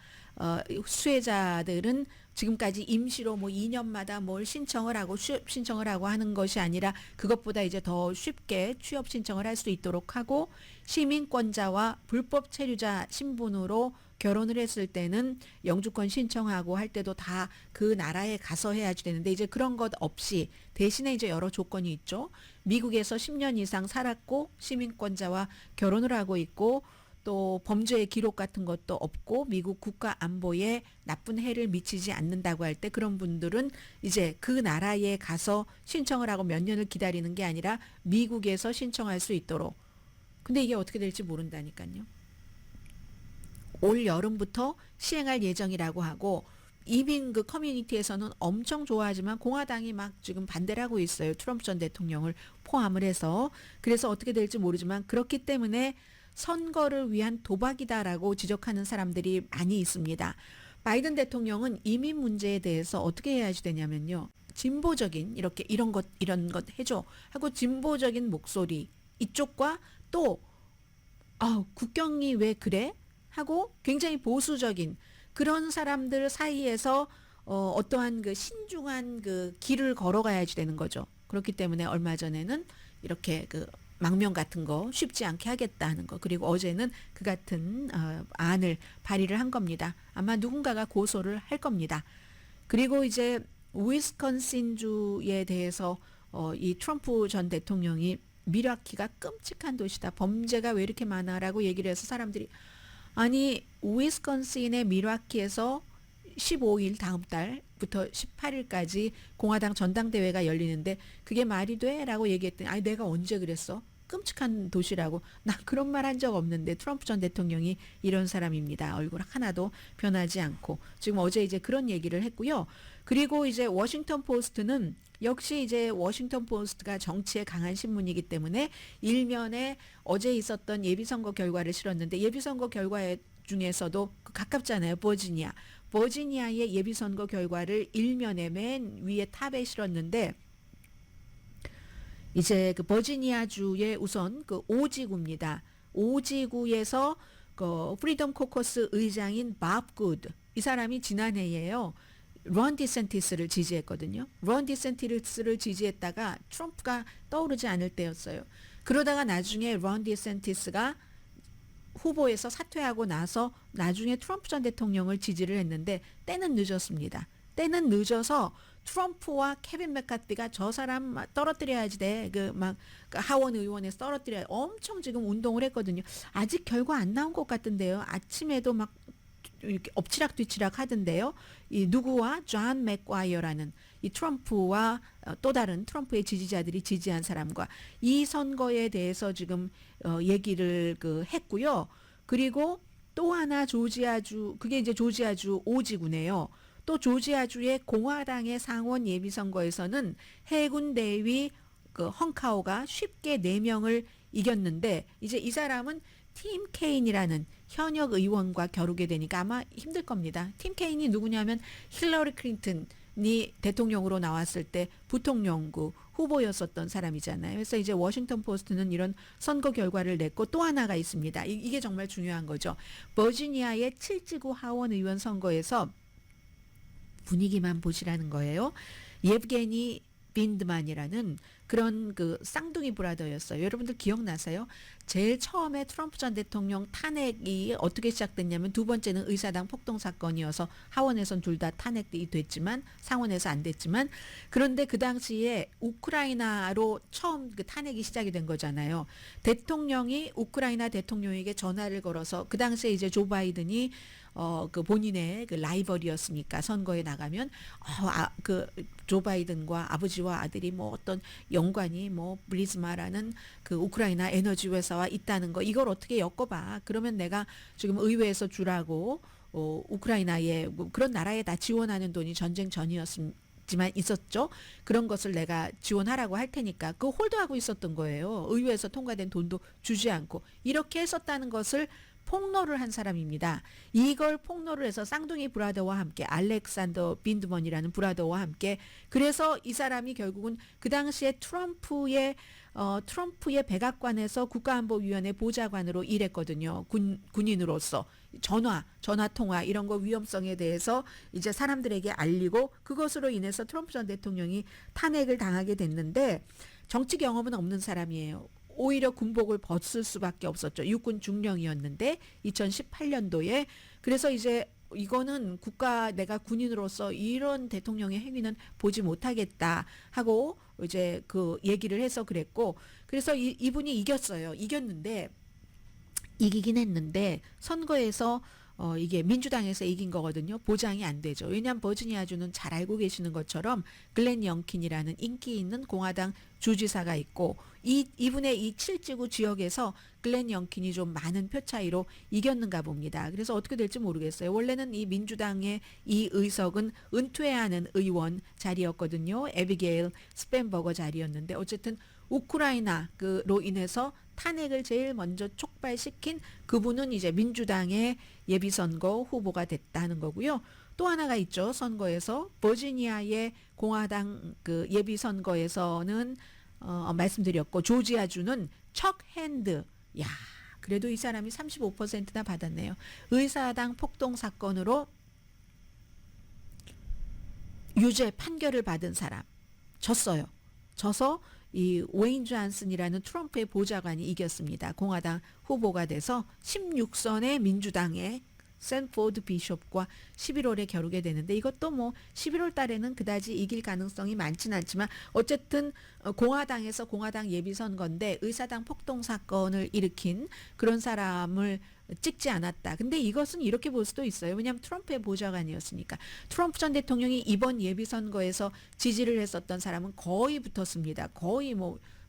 수혜자들은 지금까지 임시로 뭐 2년마다 뭘 신청을 하고 취업 신청을 하고 하는 것이 아니라 그것보다 이제 더 쉽게 취업 신청을 할 수 있도록 하고, 시민권자와 불법 체류자 신분으로 결혼을 했을 때는 영주권 신청하고 할 때도 다 그 나라에 가서 해야지 되는데, 이제 그런 것 없이 대신에 이제 여러 조건이 있죠. 미국에서 10년 이상 살았고 시민권자와 결혼을 하고 있고, 또 범죄의 기록 같은 것도 없고 미국 국가 안보에 나쁜 해를 미치지 않는다고 할 때, 그런 분들은 이제 그 나라에 가서 신청을 하고 몇 년을 기다리는 게 아니라 미국에서 신청할 수 있도록. 근데 이게 어떻게 될지 모른다니까요. 올 여름부터 시행할 예정이라고 하고, 이민 그 커뮤니티에서는 엄청 좋아하지만 공화당이 막 지금 반대를 하고 있어요. 트럼프 전 대통령을 포함을 해서. 그래서 어떻게 될지 모르지만 그렇기 때문에 선거를 위한 도박이다라고 지적하는 사람들이 많이 있습니다. 바이든 대통령은 이민 문제에 대해서 어떻게 해야지 되냐면요. 진보적인 이런 것 해줘 하고 진보적인 목소리 이쪽과 또 국경이 왜 그래? 하고 굉장히 보수적인 그런 사람들 사이에서 어떠한 그 신중한 그 길을 걸어가야지 되는 거죠. 그렇기 때문에 얼마 전에는 이렇게 그 망명 같은 거 쉽지 않게 하겠다 하는 거, 그리고 어제는 그 같은 안을 발의를 한 겁니다. 아마 누군가가 고소를 할 겁니다. 그리고 이제 위스콘신주에 대해서 이 트럼프 전 대통령이 밀와키가 끔찍한 도시다, 범죄가 왜 이렇게 많아라고 얘기를 해서 사람들이, 아니 위스콘신의 밀와키에서 15일 다음 달부터 18일까지 공화당 전당대회가 열리는데 그게 말이 돼? 라고 얘기했더니, 아니 내가 언제 그랬어? 끔찍한 도시라고. 나 그런 말 한 적 없는데. 트럼프 전 대통령이 이런 사람입니다. 얼굴 하나도 변하지 않고. 지금 어제 이제 그런 얘기를 했고요. 그리고 이제 워싱턴 포스트는 역시 이제 워싱턴 포스트가 정치에 강한 신문이기 때문에 일면에 어제 있었던 예비선거 결과를 실었는데, 예비선거 결과 중에서도 가깝잖아요. 버지니아의 예비선거 결과를 일면에 맨 위에 탑에 실었는데, 이제 그 버지니아주의 우선 그 5지구입니다. 오지구에서 그 프리덤 코커스 의장인 밥 굿, 이 사람이 지난해에요. 론 디센티스를 지지했거든요. 론 디센티스를 지지했다가 트럼프가 떠오르지 않을 때였어요. 그러다가 나중에 론 디센티스가 후보에서 사퇴하고 나서 나중에 트럼프 전 대통령을 지지를 했는데 때는 늦었습니다. 때는 늦어서 트럼프와 케빈 맥카티가 저 사람 떨어뜨려야지 돼. 하원 의원에서 떨어뜨려야 엄청 지금 운동을 했거든요. 아직 결과 안 나온 것 같은데요. 아침에도 막 이렇게 엎치락 뒤치락 하던데요. 이 누구와 존 맥과이어라는 이 트럼프와 또 다른 트럼프의 지지자들이 지지한 사람과 이 선거에 대해서 지금 얘기를 했고요. 그리고 또 하나 조지아주, 그게 이제 조지아주 오지구네요. 또 조지아주의 공화당의 상원 예비선거에서는 해군 대위 헝카오가 쉽게 4명을 이겼는데 이제 이 사람은 팀 케인이라는 현역 의원과 겨루게 되니까 아마 힘들 겁니다. 팀 케인이 누구냐면 힐러리 클린턴이 대통령으로 나왔을 때 부통령구 후보였었던 사람이잖아요. 그래서 이제 워싱턴 포스트는 이런 선거 결과를 냈고 또 하나가 있습니다. 이게 정말 중요한 거죠. 버지니아의 7지구 하원 의원 선거에서 분위기만 보시라는 거예요. 예브게니 빈드만이라는 그런 쌍둥이 브라더였어요. 여러분들 기억나세요? 제일 처음에 트럼프 전 대통령 탄핵이 어떻게 시작됐냐면 두 번째는 의사당 폭동 사건이어서 하원에선 둘 다 탄핵이 됐지만 상원에서 안 됐지만 그런데 그 당시에 우크라이나로 처음 탄핵이 시작이 된 거잖아요. 대통령이 우크라이나 대통령에게 전화를 걸어서 그 당시에 이제 조 바이든이 본인의 라이벌이었으니까 선거에 나가면 조 바이든과 아버지와 아들이 뭐 어떤 연관이 브리즈마라는 우크라이나 에너지 회사와 있다는 거 이걸 어떻게 엮어봐. 그러면 내가 지금 의회에서 주라고 우크라이나에 그런 나라에 다 지원하는 돈이 전쟁 전이었지만 있었죠. 그런 것을 내가 지원하라고 할 테니까 그거 홀드하고 있었던 거예요. 의회에서 통과된 돈도 주지 않고 이렇게 했었다는 것을 폭로를 한 사람입니다. 이걸 폭로를 해서 쌍둥이 브라더와 함께 알렉산더 빈드먼이라는 브라더와 함께 그래서 이 사람이 결국은 그 당시에 트럼프의 백악관에서 국가안보위원회 보좌관으로 일했거든요. 군인으로서 전화 통화 이런 거 위험성에 대해서 이제 사람들에게 알리고 그것으로 인해서 트럼프 전 대통령이 탄핵을 당하게 됐는데 정치 경험은 없는 사람이에요. 오히려 군복을 벗을 수밖에 없었죠. 육군 중령이었는데 2018년도에 그래서 이제 이거는 내가 군인으로서 이런 대통령의 행위는 보지 못하겠다 하고 이제 얘기를 해서 그랬고 그래서 이분이 이겼어요. 이기긴 했는데 선거에서 이게 민주당에서 이긴 거거든요. 보장이 안 되죠. 왜냐하면 버지니아주는 잘 알고 계시는 것처럼 글렌 영킨이라는 인기 있는 공화당 주지사가 있고 이분의 이 7지구 지역에서 글렌 영킨이 좀 많은 표 차이로 이겼는가 봅니다. 그래서 어떻게 될지 모르겠어요. 원래는 이 민주당의 이 의석은 은퇴하는 의원 자리였거든요. 에비게일 스펜버거 자리였는데 어쨌든 우크라이나로 인해서 탄핵을 제일 먼저 촉발시킨 그분은 이제 민주당의 예비선거 후보가 됐다는 거고요. 또 하나가 있죠. 선거에서 버지니아의 공화당 예비선거에서는 말씀드렸고 조지아주는 척 핸드. 야, 그래도 이 사람이 35%나 받았네요. 의사당 폭동 사건으로 유죄 판결을 받은 사람. 졌어요. 져서 이 웨인 존슨이라는 트럼프의 보좌관이 이겼습니다. 공화당 후보가 돼서 16선의 민주당의 샌포드 비숍과 11월에 겨루게 되는데 이것도 11월 달에는 그다지 이길 가능성이 많지는 않지만 어쨌든 공화당에서 공화당 예비선거인데 의사당 폭동 사건을 일으킨 그런 사람을 찍지 않았다. 근데 이것은 이렇게 볼 수도 있어요. 왜냐하면 트럼프의 보좌관이었으니까. 트럼프 전 대통령이 이번 예비선거에서 지지를 했었던 사람은 거의 붙었습니다. 거의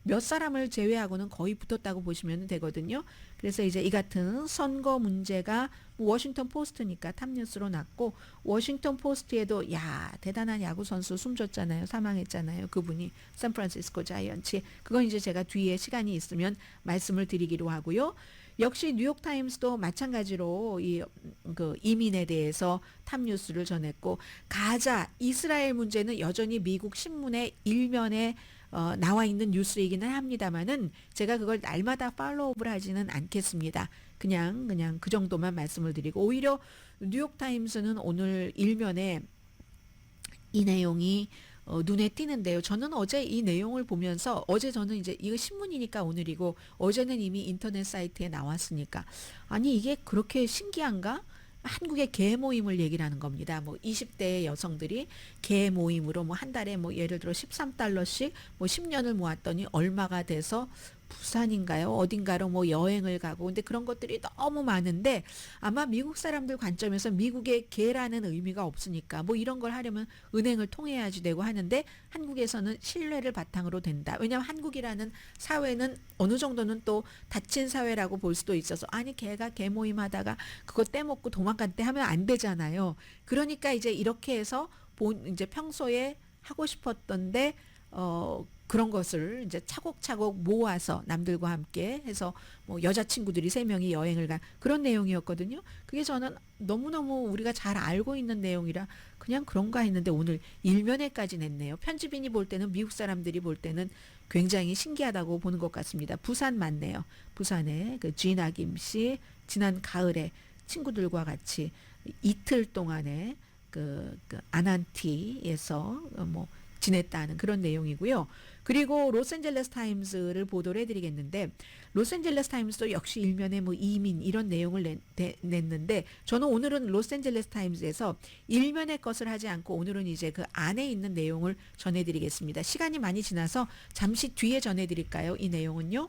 몇 사람을 제외하고는 거의 붙었다고 보시면 되거든요. 그래서 이제 이 같은 선거 문제가 워싱턴 포스트니까 탑뉴스로 났고 워싱턴 포스트에도 대단한 야구 선수 숨졌잖아요. 사망했잖아요. 그분이 샌프란시스코 자이언츠. 그건 이제 제가 뒤에 시간이 있으면 말씀을 드리기로 하고요. 역시 뉴욕타임스도 마찬가지로 이민에 대해서 탑뉴스를 전했고 가자, 이스라엘 문제는 여전히 미국 신문의 일면에 나와 있는 뉴스이기는 합니다만은 제가 그걸 날마다 팔로우를 하지는 않겠습니다. 그냥 그 정도만 말씀을 드리고 오히려 뉴욕타임스는 오늘 일면에 이 내용이 눈에 띄는데요. 저는 어제 이 내용을 보면서 어제 저는 이제 이거 신문이니까 오늘이고 어제는 이미 인터넷 사이트에 나왔으니까 아니 이게 그렇게 신기한가? 한국의 개 모임을 얘기를 하는 겁니다. 뭐 20대 여성들이 개 모임으로 뭐 한 달에 뭐 예를 들어 13달러씩 뭐 10년을 모았더니 얼마가 돼서 부산인가요? 어딘가로 뭐 여행을 가고 근데 그런 것들이 너무 많은데 아마 미국 사람들 관점에서 미국의 개라는 의미가 없으니까 뭐 이런 걸 하려면 은행을 통해야지 되고 하는데 한국에서는 신뢰를 바탕으로 된다. 왜냐하면 한국이라는 사회는 어느 정도는 또 닫힌 사회라고 볼 수도 있어서 아니 개가 개 모임 하다가 그거 떼먹고 도망갔대 하면 안 되잖아요. 그러니까 이제 이렇게 해서 이제 평소에 하고 싶었던데 그런 것을 이제 차곡차곡 모아서 남들과 함께 해서 뭐 여자친구들이 3명이 여행을 간 그런 내용이었거든요. 그게 저는 너무너무 우리가 잘 알고 있는 내용이라 그냥 그런가 했는데 오늘 일면에까지 냈네요. 편집인이 볼 때는 미국 사람들이 볼 때는 굉장히 신기하다고 보는 것 같습니다. 부산 맞네요. 부산에 그 지나 김씨 지난 가을에 친구들과 같이 이틀 동안에 그 아난티에서 뭐 지냈다는 그런 내용이고요. 그리고 로스앤젤레스 타임스를 보도를 해드리겠는데 로스앤젤레스 타임스도 역시 일면에 뭐 이민 이런 내용을 냈는데 저는 오늘은 로스앤젤레스 타임스에서 일면의 것을 하지 않고 오늘은 이제 그 안에 있는 내용을 전해드리겠습니다. 시간이 많이 지나서 잠시 뒤에 전해드릴까요? 이 내용은요.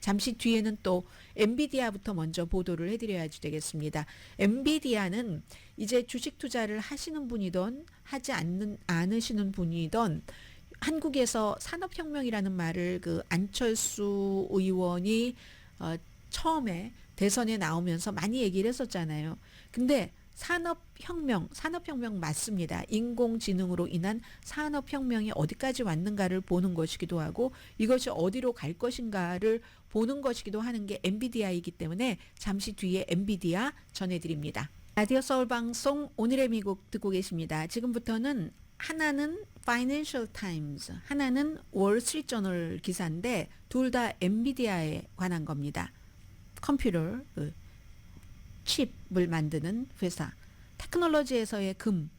잠시 뒤에는 또 엔비디아부터 먼저 보도를 해드려야지 되겠습니다. 엔비디아는 이제 주식 투자를 하시는 분이든 하지 않으시는 분이든 한국에서 산업혁명이라는 말을 그 안철수 의원이 처음에 대선에 나오면서 많이 얘기를 했었잖아요. 근데 산업혁명 맞습니다. 인공지능으로 인한 산업혁명이 어디까지 왔는가를 보는 것이기도 하고 이것이 어디로 갈 것인가를 보는 것이기도 하는 게 엔비디아이기 때문에 잠시 뒤에 엔비디아 전해드립니다. 라디오 서울 방송 오늘의 미국 듣고 계십니다. 지금부터는 하나는 파이낸셜 타임즈, 하나는 월스트리트저널 기사인데 둘 다 엔비디아에 관한 겁니다. 컴퓨터 칩을 만드는 회사, 테크놀로지에서의 금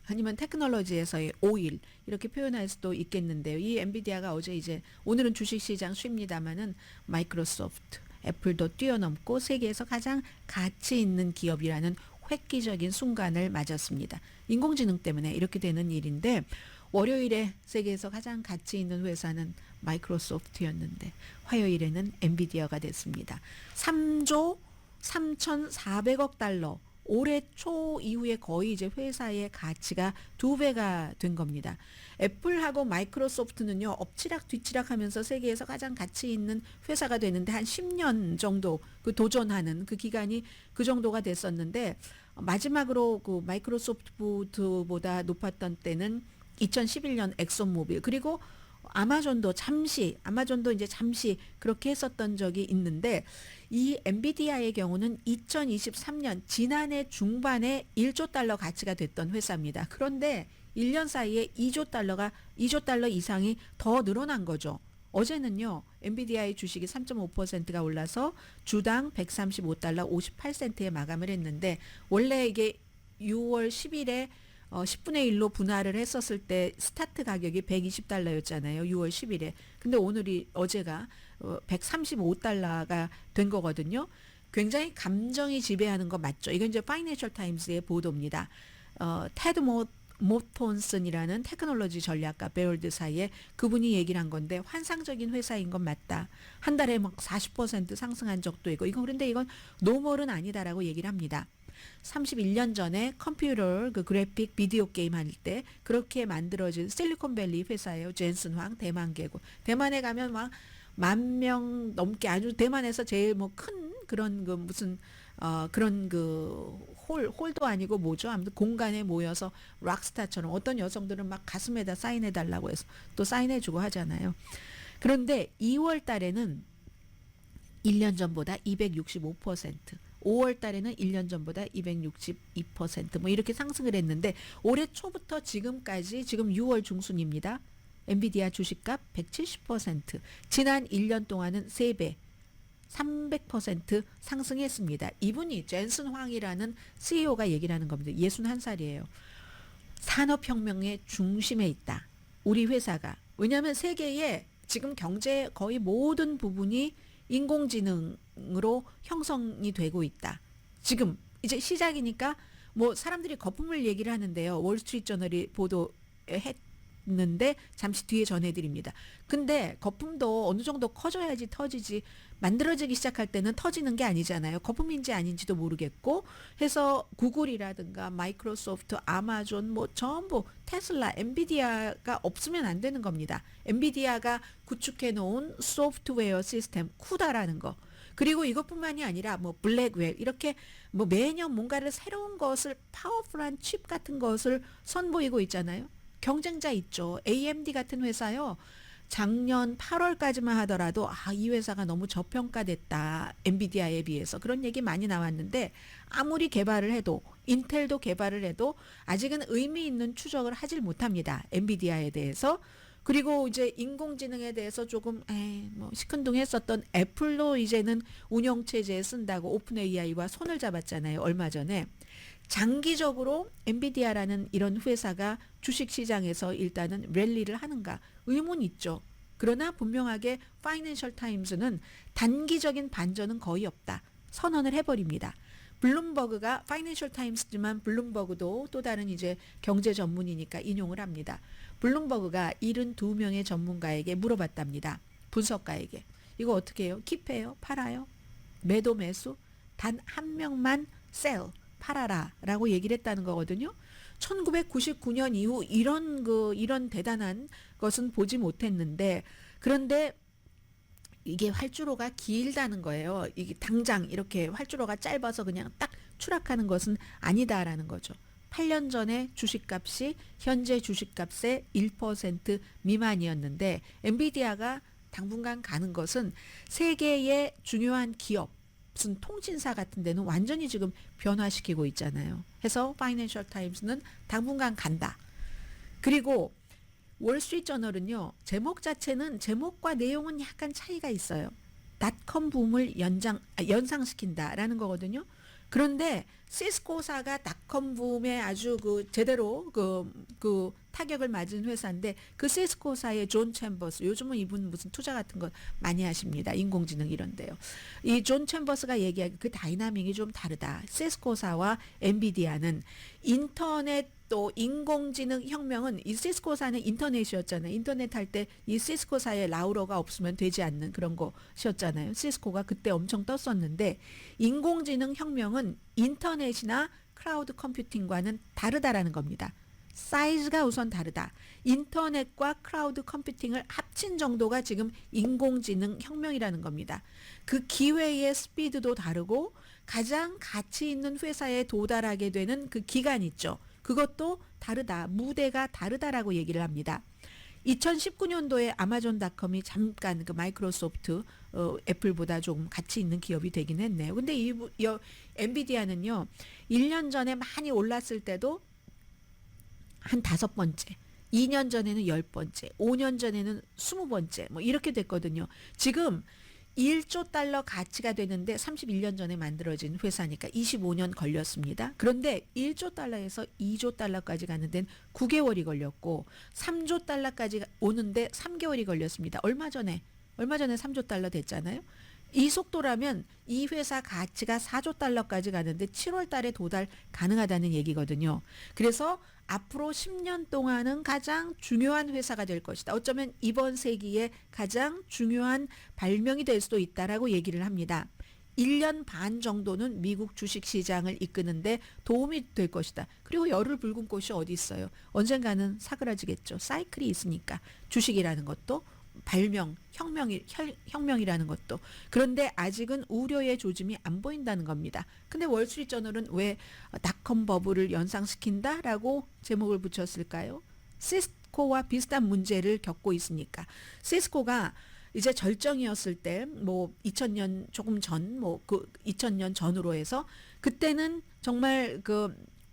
아니면 테크놀로지에서의 오일 이렇게 표현할 수도 있겠는데요. 이 엔비디아가 어제 이제 오늘은 주식시장 쉽니다마는 마이크로소프트, 애플도 뛰어넘고 세계에서 가장 가치 있는 기업이라는 획기적인 순간을 맞았습니다. 인공지능 때문에 이렇게 되는 일인데 월요일에 세계에서 가장 가치 있는 회사는 마이크로소프트였는데 화요일에는 엔비디아가 됐습니다. 3조 3,400억 달러 올해 초 이후에 거의 이제 회사의 가치가 2배가 된 겁니다. 애플하고 마이크로소프트는요 엎치락 뒤치락 하면서 세계에서 가장 가치 있는 회사가 되는데 한 10년 정도 그 도전하는 그 기간이 그 정도가 됐었는데 마지막으로 그 마이크로소프트보다 높았던 때는 2011년 엑손모빌 그리고 아마존도 이제 잠시 그렇게 했었던 적이 있는데 이 엔비디아의 경우는 2023년 지난해 중반에 1조 달러 가치가 됐던 회사입니다. 그런데 1년 사이에 2조 달러 이상이 더 늘어난 거죠. 어제는요. 엔비디아의 주식이 3.5%가 올라서 주당 135달러 58센트에 마감을 했는데 원래 이게 6월 10일에 10분의 1로 분할을 했었을 때 스타트 가격이 120달러였잖아요. 6월 10일에. 근데 어제가 135달러가 된 거거든요. 굉장히 감정이 지배하는 거 맞죠. 이건 이제 파이낸셜 타임스의 보도입니다. 테드 모톤슨이라는 테크놀로지 전략가 베럴드 사이에 그분이 얘기를 한 건데 환상적인 회사인 건 맞다. 한 달에 막 40% 상승한 적도 있고 그런데 이건 노멀은 아니다라고 얘기를 합니다. 31년 전에 컴퓨터 그 그래픽 비디오 게임 할 때 그렇게 만들어진 실리콘밸리 회사예요. 젠슨 황 대만 개구. 대만에 가면 막 10,000명 넘게 아주 대만에서 제일 뭐 큰 그런 그 무슨 그런 그 홀도 아니고 뭐죠? 아무튼 공간에 모여서 락스타처럼 어떤 여성들은 막 가슴에다 사인해 달라고 해서 또 사인해 주고 하잖아요. 그런데 2월 달에는 1년 전보다 265%, 5월 달에는 1년 전보다 262% 뭐 이렇게 상승을 했는데 올해 초부터 지금까지 지금 6월 중순입니다. 엔비디아 주식값 170%, 지난 1년 동안은 3배, 300% 상승했습니다. 이분이 젠슨 황이라는 CEO가 얘기를 하는 겁니다. 61살이에요. 산업혁명의 중심에 있다. 우리 회사가. 왜냐하면 세계의 지금 경제의 거의 모든 부분이 인공지능으로 형성이 되고 있다. 지금 이제 시작이니까 뭐 사람들이 거품을 얘기를 하는데요. 월스트리트저널이 보도했는데 잠시 뒤에 전해드립니다. 근데 거품도 어느 정도 커져야지 터지지, 만들어지기 시작할 때는 터지는 게 아니잖아요. 거품인지 아닌지도 모르겠고 해서 구글이라든가 마이크로소프트, 아마존 뭐 전부 테슬라, 엔비디아가 없으면 안 되는 겁니다. 엔비디아가 구축해 놓은 소프트웨어 시스템 쿠다라는 거. 그리고 이것뿐만이 아니라 뭐 블랙웰 이렇게 뭐 매년 뭔가를 새로운 것을 파워풀한 칩 같은 것을 선보이고 있잖아요. 경쟁자 있죠. AMD 같은 회사요. 작년 8월까지만 하더라도 이 회사가 너무 저평가됐다. 엔비디아에 비해서. 그런 얘기 많이 나왔는데 아무리 개발을 해도 인텔도 개발을 해도 아직은 의미 있는 추적을 하질 못합니다. 엔비디아에 대해서. 그리고 이제 인공지능에 대해서 조금 뭐 시큰둥했었던 애플도 이제는 운영체제에 쓴다고 오픈 AI와 손을 잡았잖아요. 얼마 전에. 장기적으로 엔비디아라는 이런 회사가 주식시장에서 일단은 랠리를 하는가 의문이 있죠. 그러나 분명하게 파이낸셜 타임스는 단기적인 반전은 거의 없다. 선언을 해버립니다. 블룸버그가 파이낸셜 타임스지만 블룸버그도 또 다른 이제 경제 전문이니까 인용을 합니다. 블룸버그가 72명의 전문가에게 물어봤답니다. 분석가에게. 이거 어떻게 해요? 킵해요? 팔아요? 매도 매수? 단 한 명만 셀, 팔아라 라고 얘기를 했다는 거거든요. 1999년 이후 이런 대단한 것은 보지 못했는데, 그런데 이게 활주로가 길다는 거예요. 이게 당장 이렇게 활주로가 짧아서 그냥 딱 추락하는 것은 아니다라는 거죠. 8년 전에 주식값이 현재 주식값의 1% 미만이었는데 엔비디아가 당분간 가는 것은 세계의 중요한 기업, 무슨 통신사 같은 데는 완전히 지금 변화시키고 있잖아요. 해서 파이낸셜 타임스는 당분간 간다. 그리고 월스트리트저널은요. 제목 자체는 제목과 내용은 약간 차이가 있어요. 닷컴 붐을 연상시킨다라는 거거든요. 그런데 시스코사가 닷컴 붐에 아주 제대로 타격을 맞은 회사인데 그 시스코사의 존 챔버스, 요즘은 이분 무슨 투자 같은 거 많이 하십니다. 인공지능 이런데요. 이 존 챔버스가 얘기하기 그 다이나믹이 좀 다르다. 시스코사와 엔비디아는 인터넷 또 인공지능 혁명은 이 시스코사는 인터넷이었잖아요. 인터넷 할 때 이 시스코사의 라우러가 없으면 되지 않는 그런 것이었잖아요. 시스코가 그때 엄청 떴었는데 인공지능 혁명은 인터넷이나 클라우드 컴퓨팅과는 다르다라는 겁니다. 사이즈가 우선 다르다. 인터넷과 클라우드 컴퓨팅을 합친 정도가 지금 인공지능 혁명이라는 겁니다. 그 기회의 스피드도 다르고 가장 가치 있는 회사에 도달하게 되는 그 기간 있죠. 그것도 다르다. 무대가 다르다라고 얘기를 합니다. 2019년도에 아마존닷컴이 잠깐 그 마이크로소프트, 애플보다 조금 가치 있는 기업이 되긴 했네요. 근데 엔비디아는요. 1년 전에 많이 올랐을 때도 한 5번째, 2년 전에는 10번째, 5년 전에는 20번째 뭐 이렇게 됐거든요. 지금 1조 달러 가치가 되는데 31년 전에 만들어진 회사니까 25년 걸렸습니다. 그런데 1조 달러에서 2조 달러까지 가는 데는 9개월이 걸렸고 3조 달러까지 오는데 3개월이 걸렸습니다. 얼마 전에 3조 달러 됐잖아요. 이 속도라면 이 회사 가치가 4조 달러까지 가는데 7월 달에 도달 가능하다는 얘기거든요. 그래서 앞으로 10년 동안은 가장 중요한 회사가 될 것이다. 어쩌면 이번 세기에 가장 중요한 발명이 될 수도 있다라고 얘기를 합니다. 1년 반 정도는 미국 주식시장을 이끄는데 도움이 될 것이다. 그리고 열을 붉은 꽃이 어디 있어요. 언젠가는 사그라지겠죠. 사이클이 있으니까 주식이라는 것도 발명, 혁명이라는 것도. 그런데 아직은 우려의 조짐이 안 보인다는 겁니다. 근데 월스트리트저널은 왜 닷컴 버블을 연상시킨다라고 제목을 붙였을까요? 시스코와 비슷한 문제를 겪고 있으니까. 시스코가 이제 절정이었을 때 뭐 2000년 조금 전, 뭐 그 2000년 전으로 해서 그때는 정말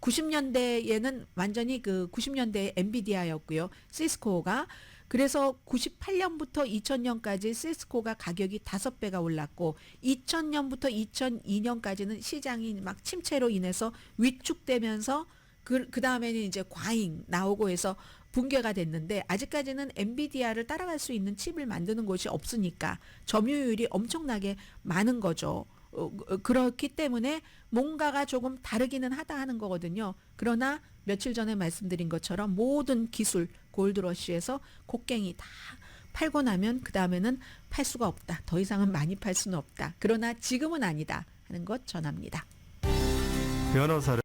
90년대에는 완전히 90년대의 엔비디아였고요. 시스코가 그래서 98년부터 2000년까지 시스코가 가격이 5배가 올랐고 2000년부터 2002년까지는 시장이 막 침체로 인해서 위축되면서 그 다음에는 이제 과잉 나오고 해서 붕괴가 됐는데 아직까지는 엔비디아를 따라갈 수 있는 칩을 만드는 곳이 없으니까 점유율이 엄청나게 많은 거죠. 그렇기 때문에 뭔가가 조금 다르기는 하다 하는 거거든요. 그러나 며칠 전에 말씀드린 것처럼 모든 기술 골드러시에서 곡괭이 다 팔고 나면 그 다음에는 팔 수가 없다. 더 이상은 많이 팔 수는 없다. 그러나 지금은 아니다 하는 것 전합니다. 변호사를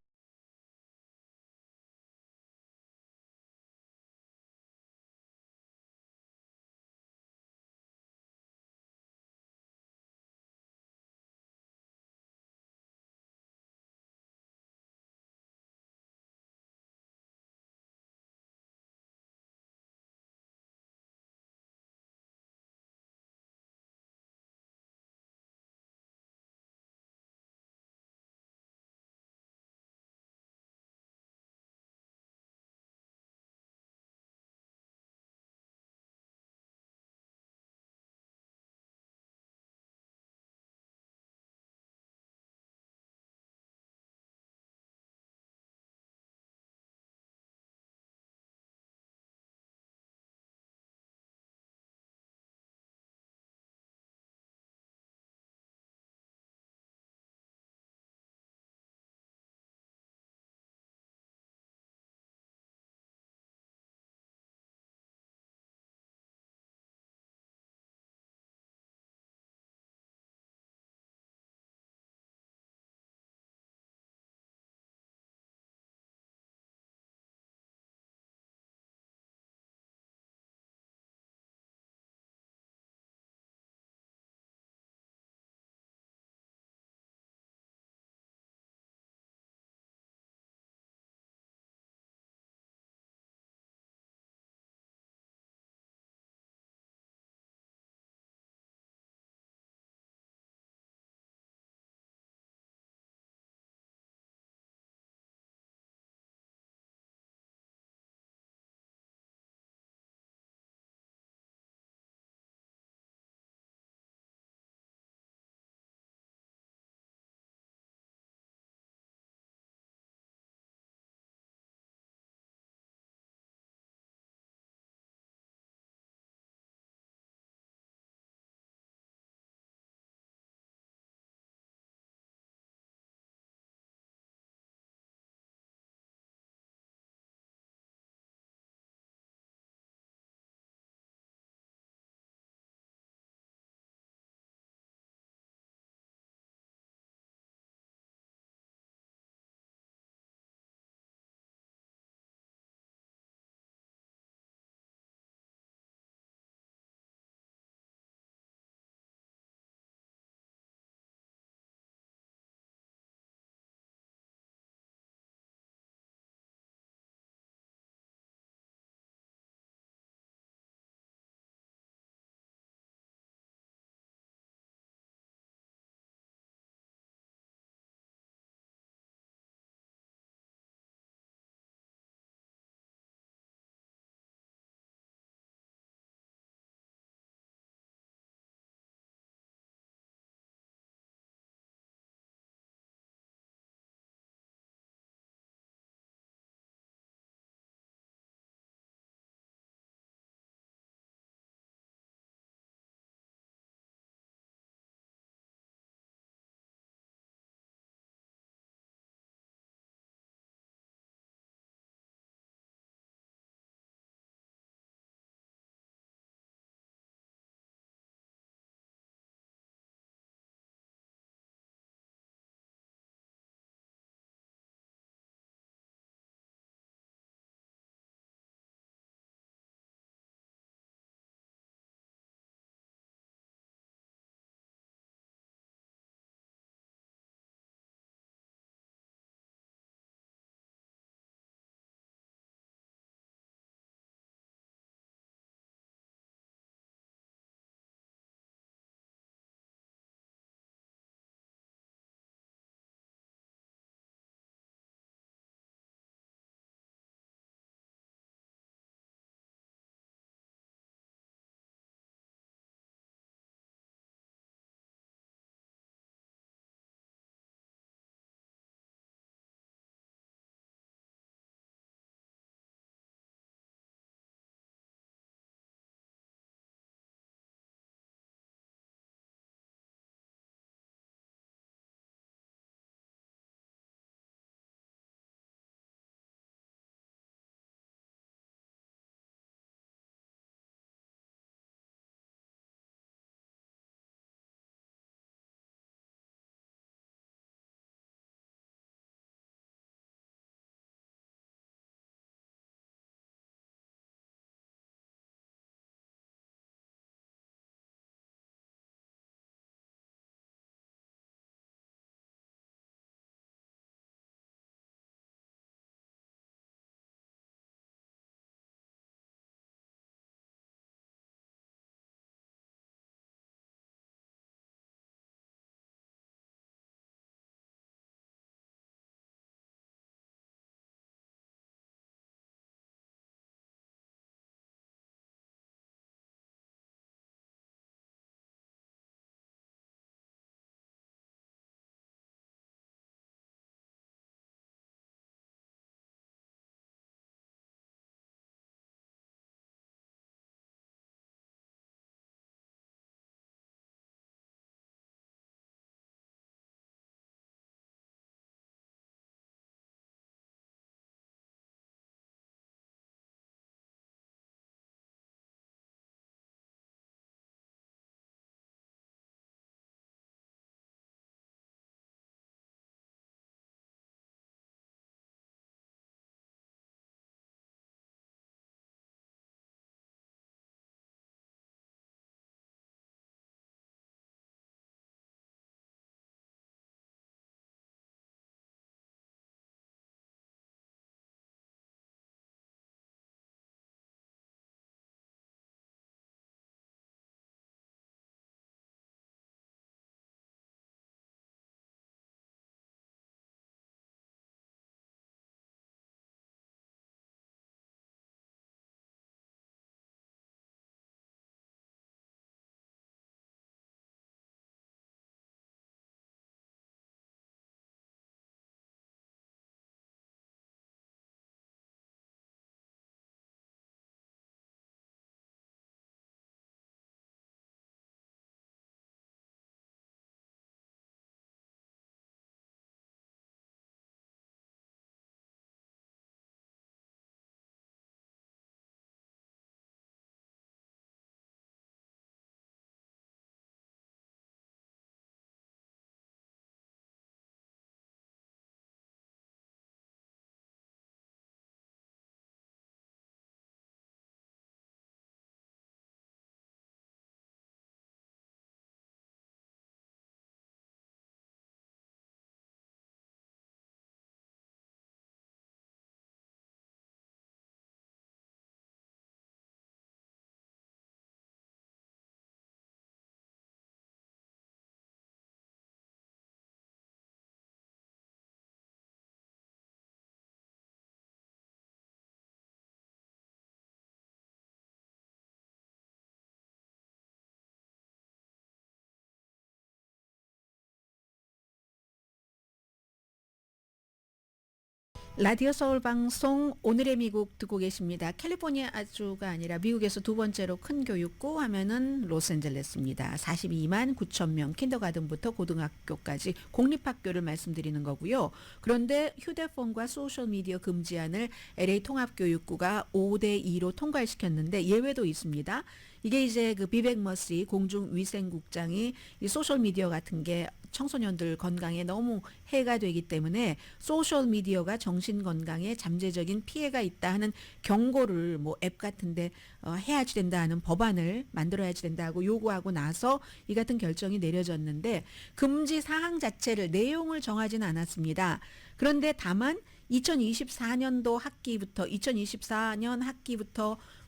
라디오 서울 방송 오늘의 미국 듣고 계십니다. 캘리포니아주가 아니라 미국에서 두 번째로 큰 교육구 하면은 로스앤젤레스입니다. 42만 9천 명 킨더가든부터 고등학교까지 공립학교를 말씀드리는 거고요. 그런데 휴대폰과 소셜미디어 금지안을 LA 통합교육구가 5대2로 통과시켰는데 예외도 있습니다. 이게 이제 그 비백 머시 공중위생국장이 이 소셜미디어 같은 게 청소년들 건강에 너무 해가 되기 때문에 소셜미디어가 정신건강에 잠재적인 피해가 있다 하는 경고를 뭐 앱 같은데 해야지 된다 하는 법안을 만들어야지 된다고 요구하고 나서 이 같은 결정이 내려졌는데 금지 사항 자체를 내용을 정하지는 않았습니다. 그런데 다만 2024년 학기부터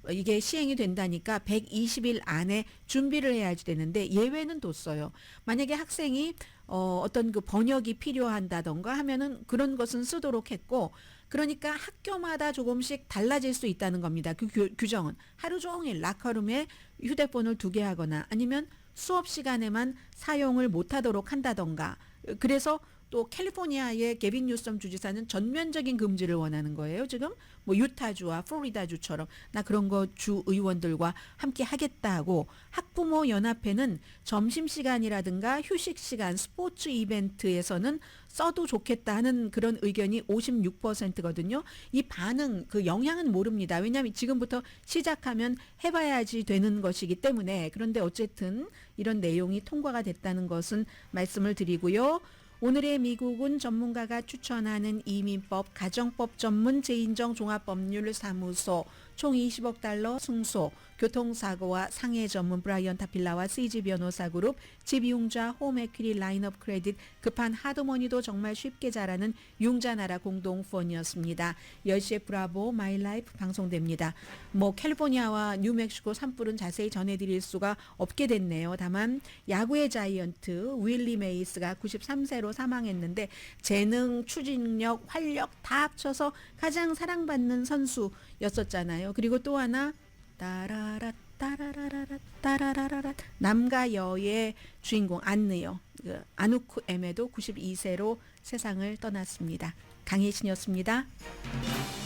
이게 시행이 된다니까 120일 안에 준비를 해야지 되는데 예외는 뒀어요. 만약에 학생이 어떤 그 번역이 필요한다던가 하면은 그런 것은 쓰도록 했고, 그러니까 학교마다 조금씩 달라질 수 있다는 겁니다. 그 규정은 하루 종일 라커룸에 휴대폰을 두게 하거나 아니면 수업 시간에만 사용을 못하도록 한다던가. 그래서 또 캘리포니아의 게빈 뉴섬 주지사는 전면적인 금지를 원하는 거예요. 지금 뭐 유타주와 플로리다주처럼 나 그런 거 주 의원들과 함께 하겠다고. 학부모 연합회는 점심시간이라든가 휴식시간 스포츠 이벤트에서는 써도 좋겠다 하는 그런 의견이 56%거든요. 이 반응 그 영향은 모릅니다. 왜냐하면 지금부터 시작하면 해봐야지 되는 것이기 때문에. 그런데 어쨌든 이런 내용이 통과가 됐다는 것은 말씀을 드리고요. 오늘의 미국은 전문가가 추천하는 이민법 가정법 전문 재인정 종합법률사무소 총 20억 달러 승소, 교통사고와 상해 전문 브라이언 타필라와 CG 변호사 그룹, 집융자 홈에퀴리 라인업 크레딧, 급한 하드머니도 정말 쉽게 자라는 융자나라 공동폰이었습니다. 10시에 브라보 마이 라이프 방송됩니다. 뭐 캘리포니아와 뉴멕시코 산불은 자세히 전해드릴 수가 없게 됐네요. 다만 야구의 자이언트 윌리 메이스가 93세로 사망했는데 재능, 추진력, 활력 다 합쳐서 가장 사랑받는 선수였었잖아요. 그리고 또 하나 따라라 따라라라 따라라라 남과 여의 주인공 안느요. 아누쿠 에메도 92세로 세상을 떠났습니다. 강혜신이었습니다.